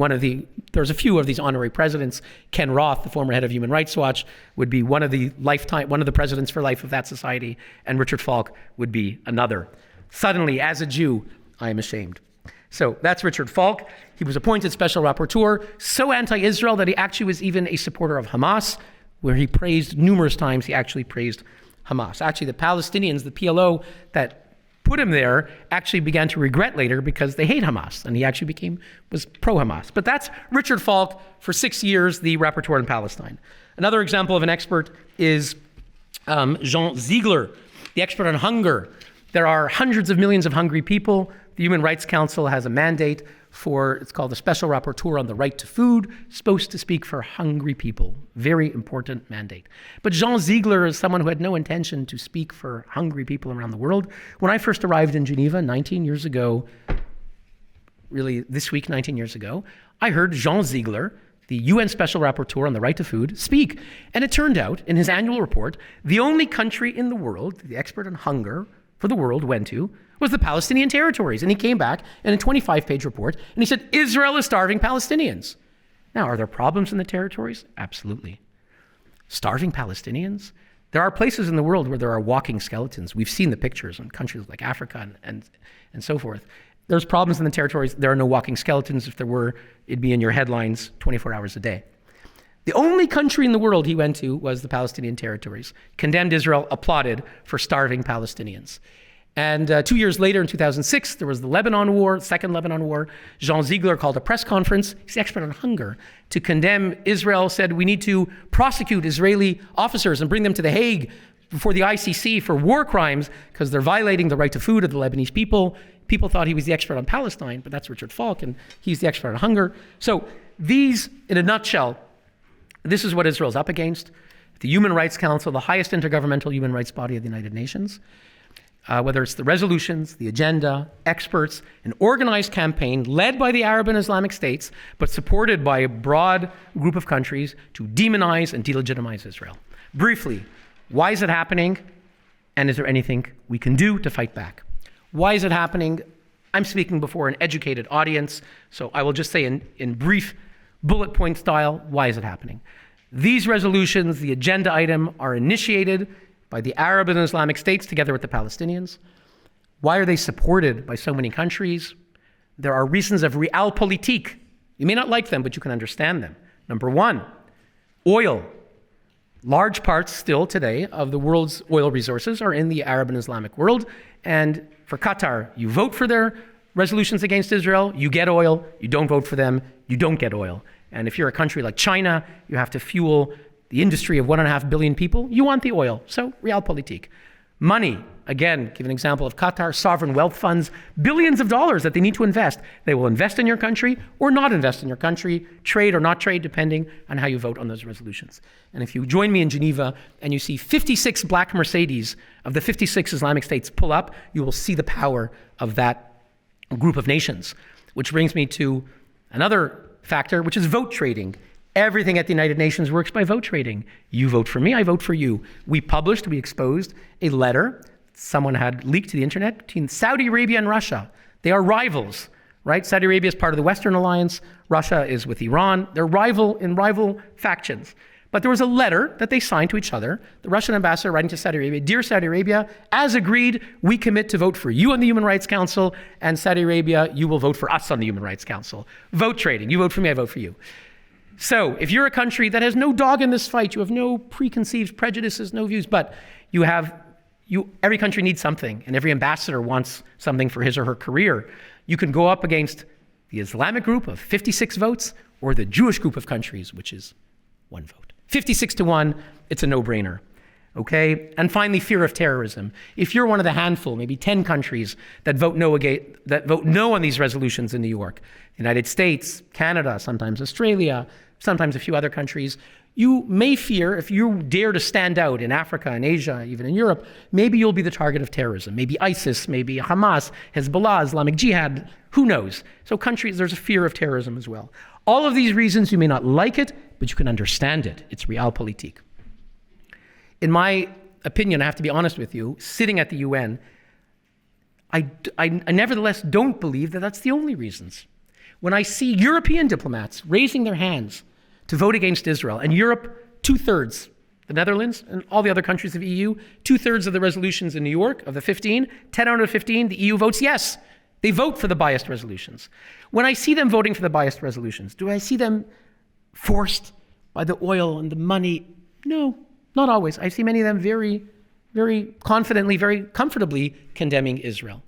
Speaker 1: there's a few of these honorary presidents. Ken Roth, the former head of Human Rights Watch, would be one of the presidents for life of that society, and Richard Falk would be another. Suddenly, as a Jew, I am ashamed. So that's Richard Falk. He was appointed special rapporteur, so anti-Israel that he actually was even a supporter of Hamas, where he praised numerous times, he actually praised Hamas. Actually, the Palestinians, the PLO that put him there, actually began to regret later because they hate Hamas, and he actually was pro-Hamas. But that's Richard Falk, for 6 years, the rapporteur in Palestine. Another example of an expert is Jean Ziegler, the expert on hunger. There are hundreds of millions of hungry people. The Human Rights Council has a mandate it's called the Special Rapporteur on the Right to Food, supposed to speak for hungry people. Very important mandate. But Jean Ziegler is someone who had no intention to speak for hungry people around the world. When I first arrived in Geneva 19 years ago, really this week 19 years ago, I heard Jean Ziegler, the UN Special Rapporteur on the Right to Food, speak. And it turned out, in his annual report, the only country in the world, the expert on hunger, for the world went to was the Palestinian territories. And he came back in a 25-page report, and he said, Israel is starving Palestinians. Now, are there problems in the territories? Absolutely. Starving Palestinians? There are places in the world where there are walking skeletons. We've seen the pictures in countries like Africa and so forth. There's problems in the territories. There are no walking skeletons. If there were, it'd be in your headlines 24 hours a day. The only country in the world he went to was the Palestinian territories, condemned Israel, applauded for starving Palestinians. And 2 years later, in 2006, there was the Lebanon War, second Lebanon War. Jean Ziegler called a press conference, he's the expert on hunger, to condemn Israel, said we need to prosecute Israeli officers and bring them to The Hague before the ICC for war crimes because they're violating the right to food of the Lebanese people. People thought he was the expert on Palestine, but that's Richard Falk, and he's the expert on hunger. So these, in a nutshell, this is what Israel's up against. The Human Rights Council, the highest intergovernmental human rights body of the United Nations, whether it's the resolutions, the agenda, experts, an organized campaign led by the Arab and Islamic states, but supported by a broad group of countries to demonize and delegitimize Israel. Briefly, why is it happening? And is there anything we can do to fight back? Why is it happening? I'm speaking before an educated audience, so I will just say in brief bullet point style, why is it happening? These resolutions, the agenda item, are initiated by the Arab and Islamic states together with the Palestinians. Why are they supported by so many countries? There are reasons of realpolitik. You may not like them, but you can understand them. Number one, oil. Large parts still today of the world's oil resources are in the Arab and Islamic world. And for Qatar, you vote for their resolutions against Israel, you get oil. You don't vote for them, you don't get oil. And if you're a country like China, you have to fuel the industry of 1.5 billion people, you want the oil. So, realpolitik. Money, again, give an example of Qatar, sovereign wealth funds, billions of dollars that they need to invest. They will invest in your country or not invest in your country, trade or not trade, depending on how you vote on those resolutions. And if you join me in Geneva and you see 56 black Mercedes of the 56 Islamic states pull up, you will see the power of that group of nations. Which brings me to another factor, which is vote trading. Everything at the United Nations works by vote trading. You vote for me, I vote for you. We exposed a letter someone had leaked to the internet between Saudi Arabia and Russia. They are rivals, right? Saudi Arabia is part of the Western Alliance. Russia is with Iran. They're rival factions. But there was a letter that they signed to each other. The Russian ambassador writing to Saudi Arabia, Dear Saudi Arabia, as agreed, we commit to vote for you on the Human Rights Council, and Saudi Arabia, you will vote for us on the Human Rights Council. Vote trading. You vote for me, I vote for you. So if you're a country that has no dog in this fight, you have no preconceived prejudices, no views, but every country needs something, and every ambassador wants something for his or her career. You can go up against the Islamic group of 56 votes or the Jewish group of countries, which is 1 vote. 56-1, it's a no-brainer. Okay? And finally, fear of terrorism. If you're one of the handful, maybe 10 countries that vote no on these resolutions in New York, the United States, Canada, sometimes Australia, sometimes a few other countries, you may fear, if you dare to stand out in Africa and Asia, even in Europe, maybe you'll be the target of terrorism. Maybe ISIS, maybe Hamas, Hezbollah, Islamic Jihad, who knows? So countries, there's a fear of terrorism as well. All of these reasons, you may not like it, but you can understand it. It's realpolitik. In my opinion, I have to be honest with you, sitting at the UN, I nevertheless don't believe that that's the only reasons. When I see European diplomats raising their hands to vote against Israel, and Europe, 2/3, the Netherlands and all the other countries of EU, 2/3 of the resolutions in New York, of the 15, 10 out of 15, the EU votes yes. They vote for the biased resolutions. When I see them voting for the biased resolutions, do I see them forced by the oil and the money? No, not always. I see many of them very, very confidently, very comfortably condemning Israel.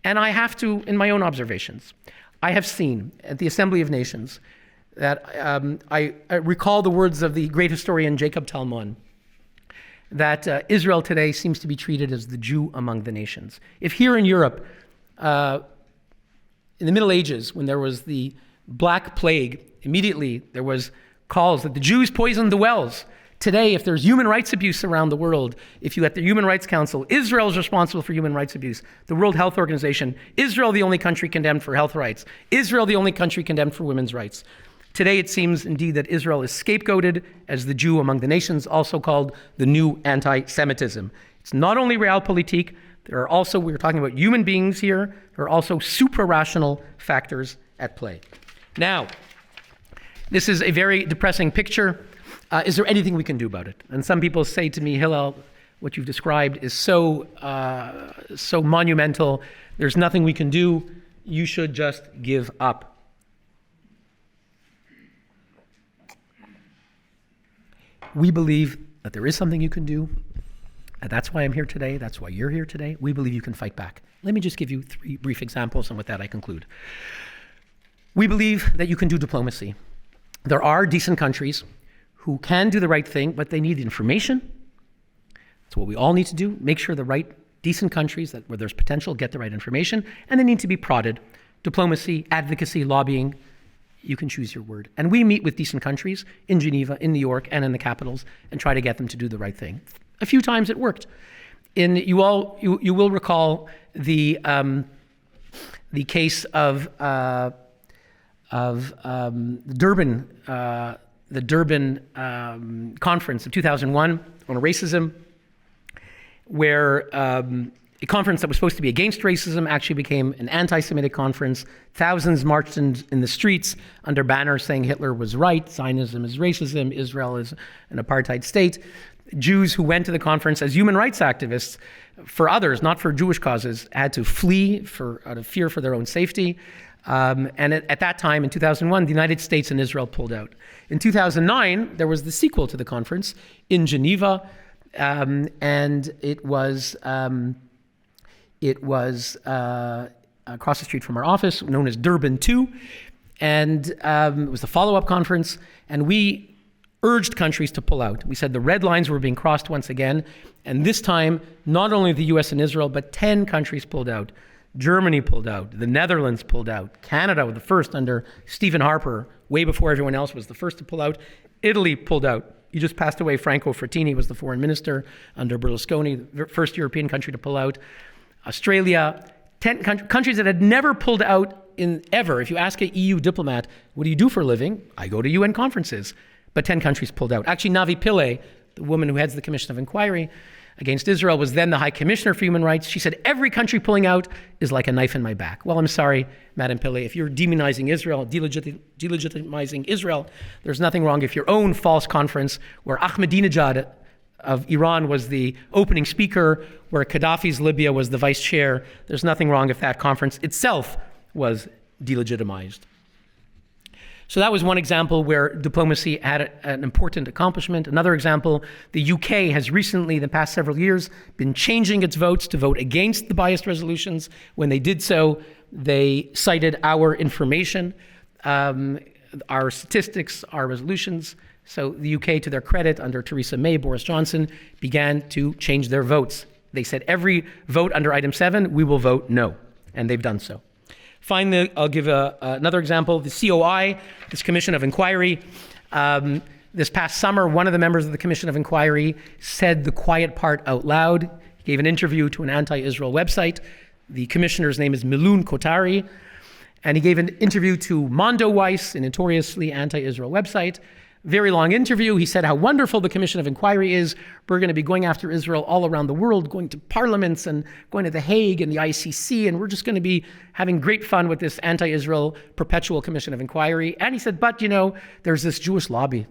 Speaker 1: And I have to, in my own observations, I have seen at the Assembly of Nations that I recall the words of the great historian Jacob Talmon, that Israel today seems to be treated as the Jew among the nations. If here in Europe, in the Middle Ages, when there was the Black Plague, immediately there was calls that the Jews poisoned the wells. Today, if there's human rights abuse around the world, if you at the Human Rights Council, Israel is responsible for human rights abuse. The World Health Organization, Israel the only country condemned for health rights. Israel the only country condemned for women's rights. Today, it seems indeed that Israel is scapegoated as the Jew among the nations, also called the new anti-Semitism. It's not only realpolitik, There are also, we were talking about human beings here, there are also supra-rational factors at play. Now, this is a very depressing picture. Is there anything we can do about it? And some people say to me, Hillel, what you've described is so monumental. There's nothing we can do. You should just give up. We believe that there is something you can do. And that's why I'm here today. That's why you're here today. We believe you can fight back. Let me just give you 3 brief examples, and with that I conclude. We believe that you can do diplomacy. There are decent countries who can do the right thing, but they need information. That's what we all need to do. Make sure the right decent countries where there's potential get the right information, and they need to be prodded. Diplomacy, advocacy, lobbying, you can choose your word. And we meet with decent countries in Geneva, in New York, and in the capitals and try to get them to do the right thing. A few times it worked. You will recall the case of Durban, the Durban conference of 2001 on racism, where a conference that was supposed to be against racism actually became an anti-Semitic conference. Thousands marched in the streets under banners saying Hitler was right, Zionism is racism, Israel is an apartheid state. Jews who went to the conference as human rights activists for others, not for Jewish causes, had to flee out of fear for their own safety. And at that time, in 2001, the United States and Israel pulled out. In 2009, there was the sequel to the conference in Geneva, and it was across the street from our office, known as Durban 2, and it was the follow-up conference, and we urged countries to pull out. We said the red lines were being crossed once again, and this time, not only the US and Israel, but 10 countries pulled out. Germany pulled out, the Netherlands pulled out, Canada was the first under Stephen Harper, way before everyone else, was the first to pull out. Italy pulled out. He just passed away. Franco Frattini was the foreign minister under Berlusconi, the first European country to pull out. Australia, 10 countries that had never pulled out ever. If you ask an EU diplomat, what do you do for a living? I go to UN conferences. But 10 countries pulled out. Actually, Navi Pillay, the woman who heads the Commission of Inquiry against Israel, was then the High Commissioner for Human Rights. She said, every country pulling out is like a knife in my back. Well, I'm sorry, Madam Pillay, if you're demonizing Israel, delegitimizing Israel, there's nothing wrong if your own false conference, where Ahmadinejad of Iran was the opening speaker, where Gaddafi's Libya was the vice chair, there's nothing wrong if that conference itself was delegitimized. So that was one example where diplomacy had an important accomplishment. Another example, the UK has recently, the past several years, been changing its votes to vote against the biased resolutions. When they did so, they cited our information, our statistics, our resolutions. So the UK, to their credit, under Theresa May, Boris Johnson, began to change their votes. They said every vote under item 7, we will vote no, and they've done so. Finally, I'll give another example. The COI, this Commission of Inquiry, this past summer, one of the members of the Commission of Inquiry said the quiet part out loud. He gave an interview to an anti-Israel website. The commissioner's name is Milun Kotari, and he gave an interview to Mondoweiss, a notoriously anti-Israel website. Very long interview. He said how wonderful the Commission of Inquiry is. We're going to be going after Israel all around the world, going to parliaments and going to The Hague and the ICC, and we're just going to be having great fun with this anti-Israel perpetual Commission of Inquiry. And he said, but there's this Jewish lobby.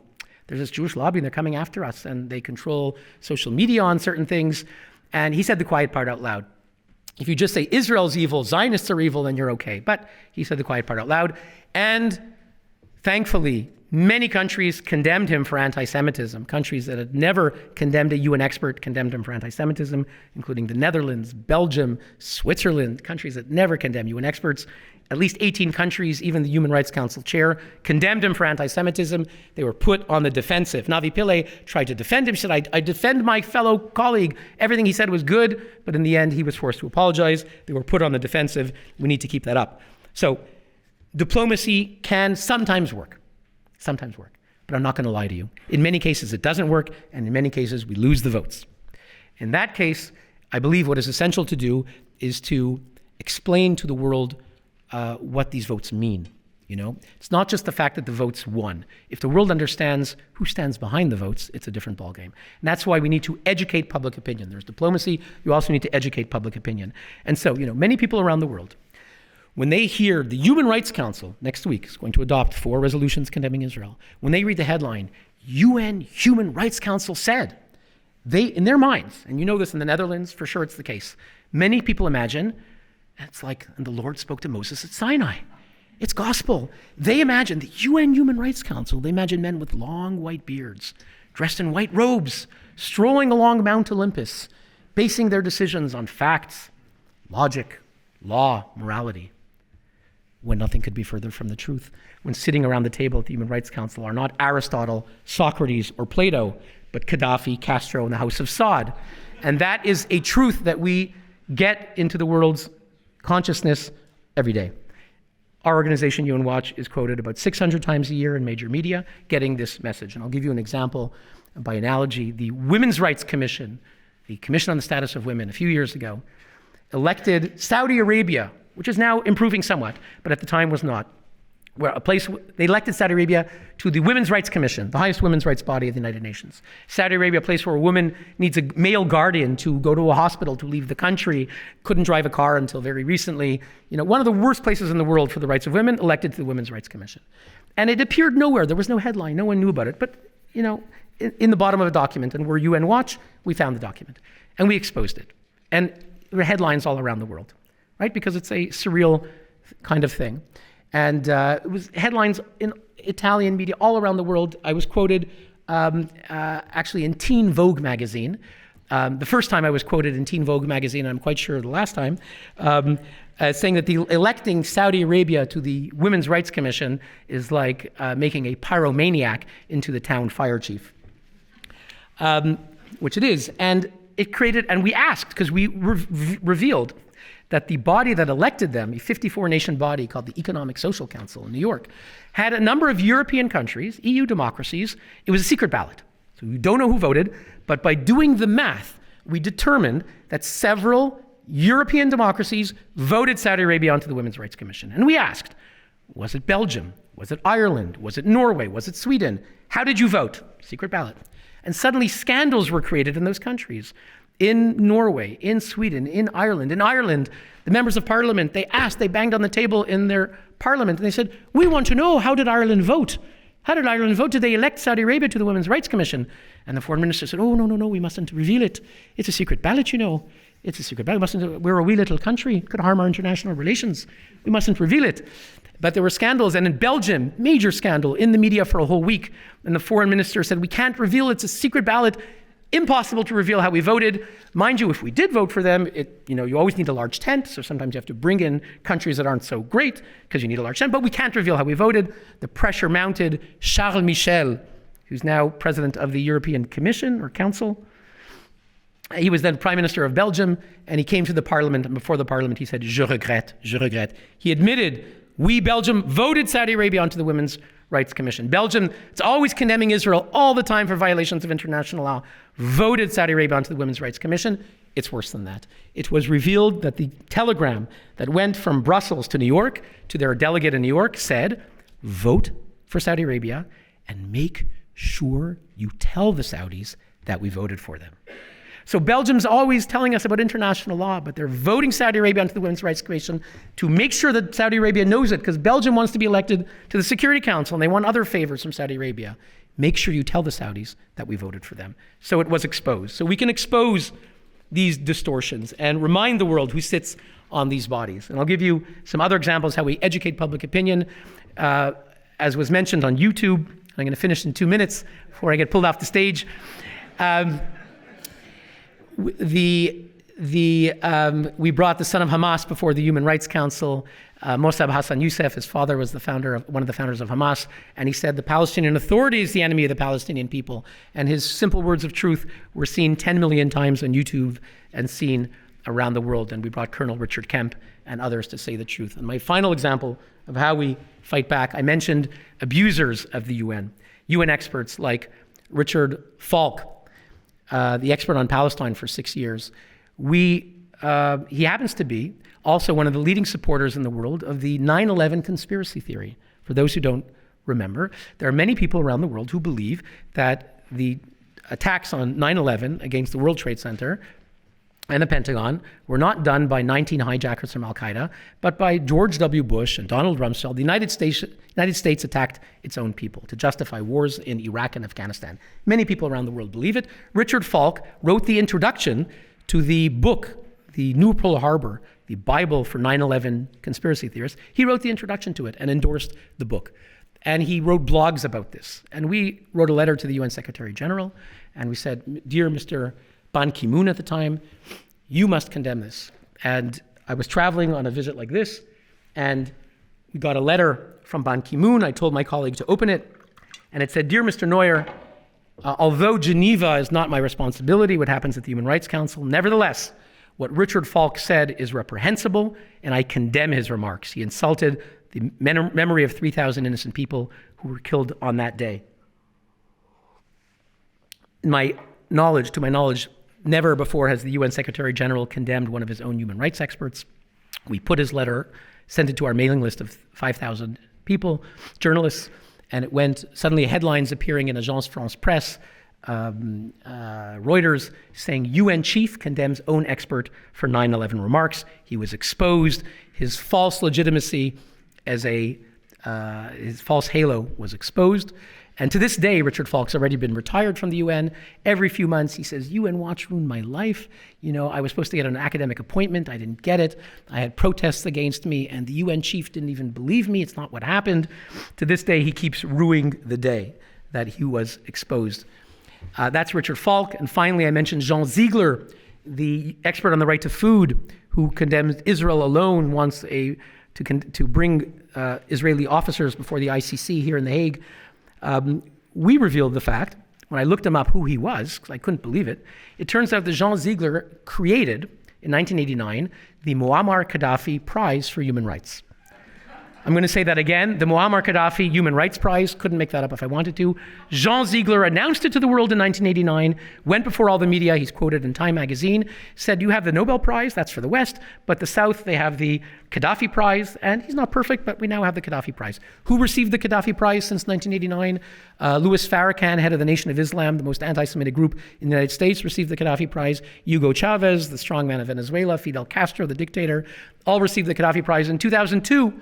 Speaker 1: There's this Jewish lobby, and they're coming after us, and they control social media on certain things. And he said the quiet part out loud. If you just say Israel's evil, Zionists are evil, then you're okay. But he said the quiet part out loud. And thankfully, many countries condemned him for anti-Semitism. Countries that had never condemned a UN expert condemned him for anti-Semitism, including the Netherlands, Belgium, Switzerland, countries that never condemn UN experts. At least 18 countries, even the Human Rights Council chair, condemned him for anti-Semitism. They were put on the defensive. Navi Pillay tried to defend him. She said, I defend my fellow colleague. Everything he said was good, but in the end, he was forced to apologize. They were put on the defensive. We need to keep that up. So diplomacy can sometimes work. But I'm not going to lie to you. In many cases, it doesn't work, and in many cases, we lose the votes. In that case, I believe what is essential to do is to explain to the world what these votes mean. It's not just the fact that the votes won. If the world understands who stands behind the votes, it's a different ballgame. And that's why we need to educate public opinion. There's diplomacy. You also need to educate public opinion. And so, many people around the world, when they hear the Human Rights Council next week is going to adopt 4 resolutions condemning Israel, when they read the headline, UN Human Rights Council said, they, in their minds, and this in the Netherlands, for sure it's the case, many people imagine, it's like, and the Lord spoke to Moses at Sinai. It's gospel. They imagine the UN Human Rights Council, they imagine men with long white beards, dressed in white robes, strolling along Mount Olympus, basing their decisions on facts, logic, law, morality, when nothing could be further from the truth. When sitting around the table at the Human Rights Council are not Aristotle, Socrates, or Plato, but Gaddafi, Castro, and the House of Saud. And that is a truth that we get into the world's consciousness every day. Our organization, UN Watch, is quoted about 600 times a year in major media getting this message. And I'll give you an example by analogy. The Women's Rights Commission, the Commission on the Status of Women, a few years ago, elected Saudi Arabia, which is now improving somewhat, but at the time was not, they elected Saudi Arabia to the Women's Rights Commission, the highest women's rights body of the United Nations. Saudi Arabia, a place where a woman needs a male guardian to go to a hospital, to leave the country, couldn't drive a car until very recently. One of the worst places in the world for the rights of women, elected to the Women's Rights Commission. And it appeared nowhere. There was no headline. No one knew about it. But, in the bottom of a document, and we're UN Watch, we found the document. And we exposed it. And there were headlines all around the world, right? Because it's a surreal kind of thing. And it was headlines in Italian media all around the world. I was quoted actually in Teen Vogue magazine. The first time I was quoted in Teen Vogue magazine, I'm quite sure the last time, saying that electing Saudi Arabia to the Women's Rights Commission is like making a pyromaniac into the town fire chief, which it is. And it created, and we asked, because we revealed that the body that elected them, a 54-nation body called the Economic Social Council in New York, had a number of European countries, EU democracies. It was a secret ballot. So we don't know who voted, but by doing the math, we determined that several European democracies voted Saudi Arabia onto the Women's Rights Commission. And we asked, was it Belgium? Was it Ireland? Was it Norway? Was it Sweden? How did you vote? Secret ballot. And suddenly scandals were created in those countries. In Norway, in Sweden, in Ireland. In Ireland, the members of parliament, they banged on the table in their parliament, and they said, we want to know, how did Ireland vote? How did Ireland vote? Did they elect Saudi Arabia to the Women's Rights Commission? And the foreign minister said, oh, no, we mustn't reveal it. It's a secret ballot, It's a secret ballot. We're a wee little country. It could harm our international relations. We mustn't reveal it. But there were scandals, and in Belgium, major scandal in the media for a whole week. And the foreign minister said, we can't reveal, it's a secret ballot. Impossible to reveal how we voted. Mind you, if we did vote for them, you always need a large tent, so sometimes you have to bring in countries that aren't so great because you need a large tent, but we can't reveal how we voted. The pressure mounted. Charles Michel, who's now president of the European Commission or Council, he was then Prime Minister of Belgium, and he came to the parliament, and before the parliament he said, je regrette. He admitted, we, Belgium, voted Saudi Arabia onto the Women's Rights Commission. Belgium, it's always condemning Israel all the time for violations of international law, voted Saudi Arabia onto the Women's Rights Commission. It's worse than that. It was revealed that the telegram that went from Brussels to New York to their delegate in New York said, vote for Saudi Arabia and make sure you tell the Saudis that we voted for them. So Belgium's always telling us about international law, but they're voting Saudi Arabia onto the Women's Rights Commission to make sure that Saudi Arabia knows it, because Belgium wants to be elected to the Security Council and they want other favors from Saudi Arabia. Make sure you tell the Saudis that we voted for them. So it was exposed. So we can expose these distortions and remind the world who sits on these bodies. And I'll give you some other examples how we educate public opinion. As was mentioned on YouTube, I'm going to finish in 2 minutes before I get pulled off the stage. We brought the son of Hamas before the Human Rights Council. Mossab Hassan Youssef, his father, was one of the founders of Hamas, and he said the Palestinian Authority is the enemy of the Palestinian people. And his simple words of truth were seen 10 million times on YouTube and seen around the world. And we brought Colonel Richard Kemp and others to say the truth. And my final example of how we fight back, I mentioned abusers of the UN experts like Richard Falk, the expert on Palestine for 6 years. He happens to be also one of the leading supporters in the world of the 9/11 conspiracy theory. For those who don't remember, there are many people around the world who believe that the attacks on 9/11 against the World Trade Center and the Pentagon were not done by 19 hijackers from Al-Qaeda, but by George W. Bush and Donald Rumsfeld. The United States attacked its own people to justify wars in Iraq and Afghanistan. Many people around the world believe it. Richard Falk wrote the introduction to the book, the New Pearl Harbor, the Bible for 9/11 conspiracy theorists. He wrote the introduction to it and endorsed the book. And he wrote blogs about this. And we wrote a letter to the UN Secretary General, and we said, "Dear Mr. Ban Ki-moon at the time, you must condemn this." And I was traveling on a visit like this, and we got a letter from Ban Ki-moon. I told my colleague to open it, and it said, "Dear Mr. Neuer, although Geneva is not my responsibility, what happens at the Human Rights Council, nevertheless, what Richard Falk said is reprehensible, and I condemn his remarks. He insulted the memory of 3,000 innocent people who were killed on that day." To my knowledge, never before has the UN Secretary General condemned one of his own human rights experts. We put his letter, sent it to our mailing list of 5,000 people, journalists, and it went, suddenly headlines appearing in Agence France Presse, Reuters, saying UN chief condemns own expert for 9/11 remarks. He was exposed. His false legitimacy as his false halo was exposed. And to this day, Richard Falk's already been retired from the UN. Every few months, he says, UN Watch ruined my life. You know, I was supposed to get an academic appointment. I didn't get it. I had protests against me, and the UN chief didn't even believe me. It's not what happened. To this day, he keeps ruining the day that he was exposed. That's Richard Falk. And finally, I mentioned Jean Ziegler, the expert on the right to food, who condemns Israel alone, wants to bring Israeli officers before the ICC here in The Hague. We revealed the fact, when I looked him up who he was, because I couldn't believe it, it turns out that Jean Ziegler created, in 1989, the Muammar Gaddafi Prize for Human Rights. I'm going to say that again. The Muammar Gaddafi Human Rights Prize, couldn't make that up if I wanted to. Jean Ziegler announced it to the world in 1989, went before all the media, he's quoted in Time magazine, said, "You have the Nobel Prize, that's for the West, but the South, they have the Gaddafi Prize," and he's not perfect, but we now have the Gaddafi Prize. Who received the Gaddafi Prize since 1989? Louis Farrakhan, head of the Nation of Islam, the most anti-Semitic group in the United States, received the Gaddafi Prize. Hugo Chavez, the strongman of Venezuela, Fidel Castro, the dictator, all received the Gaddafi Prize. In 2002,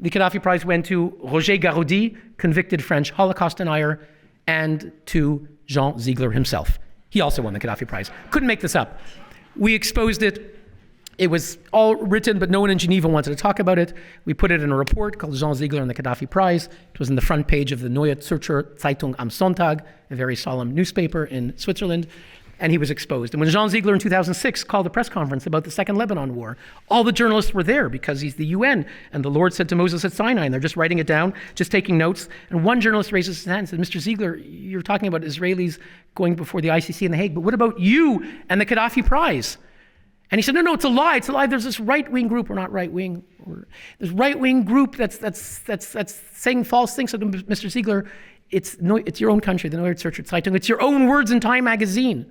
Speaker 1: the Gaddafi Prize went to Roger Garoudi, convicted French Holocaust denier, and to Jean Ziegler himself. He also won the Gaddafi Prize. Couldn't make this up. We exposed it. It was all written, but no one in Geneva wanted to talk about it. We put it in a report called Jean Ziegler and the Gaddafi Prize. It was in the front page of the Neue Zürcher Zeitung am Sonntag, a very solemn newspaper in Switzerland. And he was exposed. And when Jean Ziegler in 2006 called a press conference about the Second Lebanon War, all the journalists were there because he's the UN. And the Lord said to Moses at Sinai, and they're just writing it down, just taking notes. And one journalist raises his hand and said, "Mr. Ziegler, you're talking about Israelis going before the ICC in The Hague, but what about you and the Gaddafi Prize?" And he said, no, it's a lie. It's a lie. There's this right-wing group, or not right-wing, or this right-wing group that's saying false things. So, Mr. Ziegler, it's your own country, the Neue Zürcher Zeitung. It's your own words in Time magazine.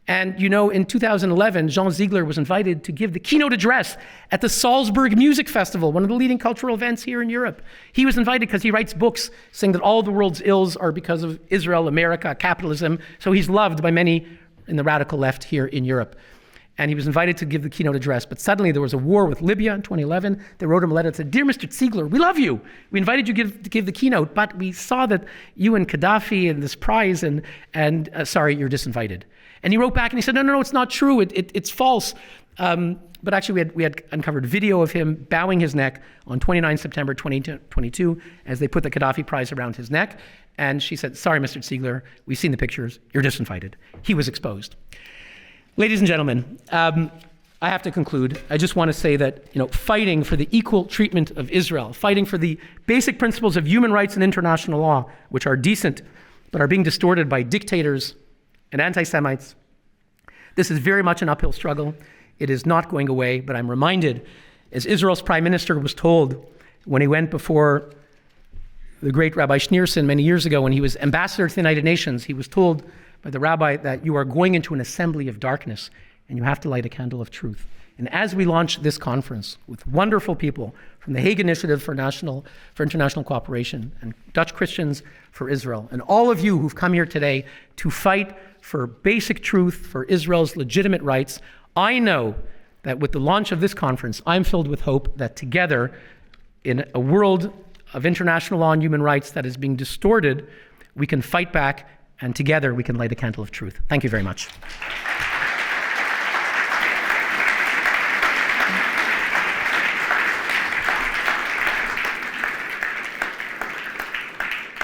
Speaker 1: And you know, in 2011, Jean Ziegler was invited to give the keynote address at the Salzburg Music Festival, one of the leading cultural events here in Europe. He was invited because he writes books saying that all the world's ills are because of Israel, America, capitalism. So he's loved by many in the radical left here in Europe. And he was invited to give the keynote address. But suddenly there was a war with Libya in 2011. They wrote him a letter that said, "Dear Mr. Ziegler, we love you. We invited you to give the keynote, but we saw that you and Gaddafi and this prize, and sorry, you're disinvited." And he wrote back and he said, no, it's not true. It's false. But actually, we had uncovered video of him bowing his neck on 29 September 2022 as they put the Gaddafi Prize around his neck. And she said, "Sorry, Mr. Ziegler, we've seen the pictures. You're disinvited." He was exposed. Ladies and gentlemen, I have to conclude. I just want to say that, fighting for the equal treatment of Israel, fighting for the basic principles of human rights and international law, which are decent but are being distorted by dictators and anti-Semites, this is very much an uphill struggle. It is not going away, but I'm reminded, as Israel's prime minister was told when he went before the great Rabbi Schneerson many years ago, when he was ambassador to the United Nations, he was told by the rabbi that you are going into an assembly of darkness. and you have to light a candle of truth. And as we launch this conference with wonderful people from the Hague Initiative for International Cooperation and Dutch Christians for Israel, and all of you who've come here today to fight for basic truth, for Israel's legitimate rights, I know that with the launch of this conference, I'm filled with hope that together, in a world of international law and human rights that is being distorted, we can fight back, and together we can light a candle of truth. Thank you very much.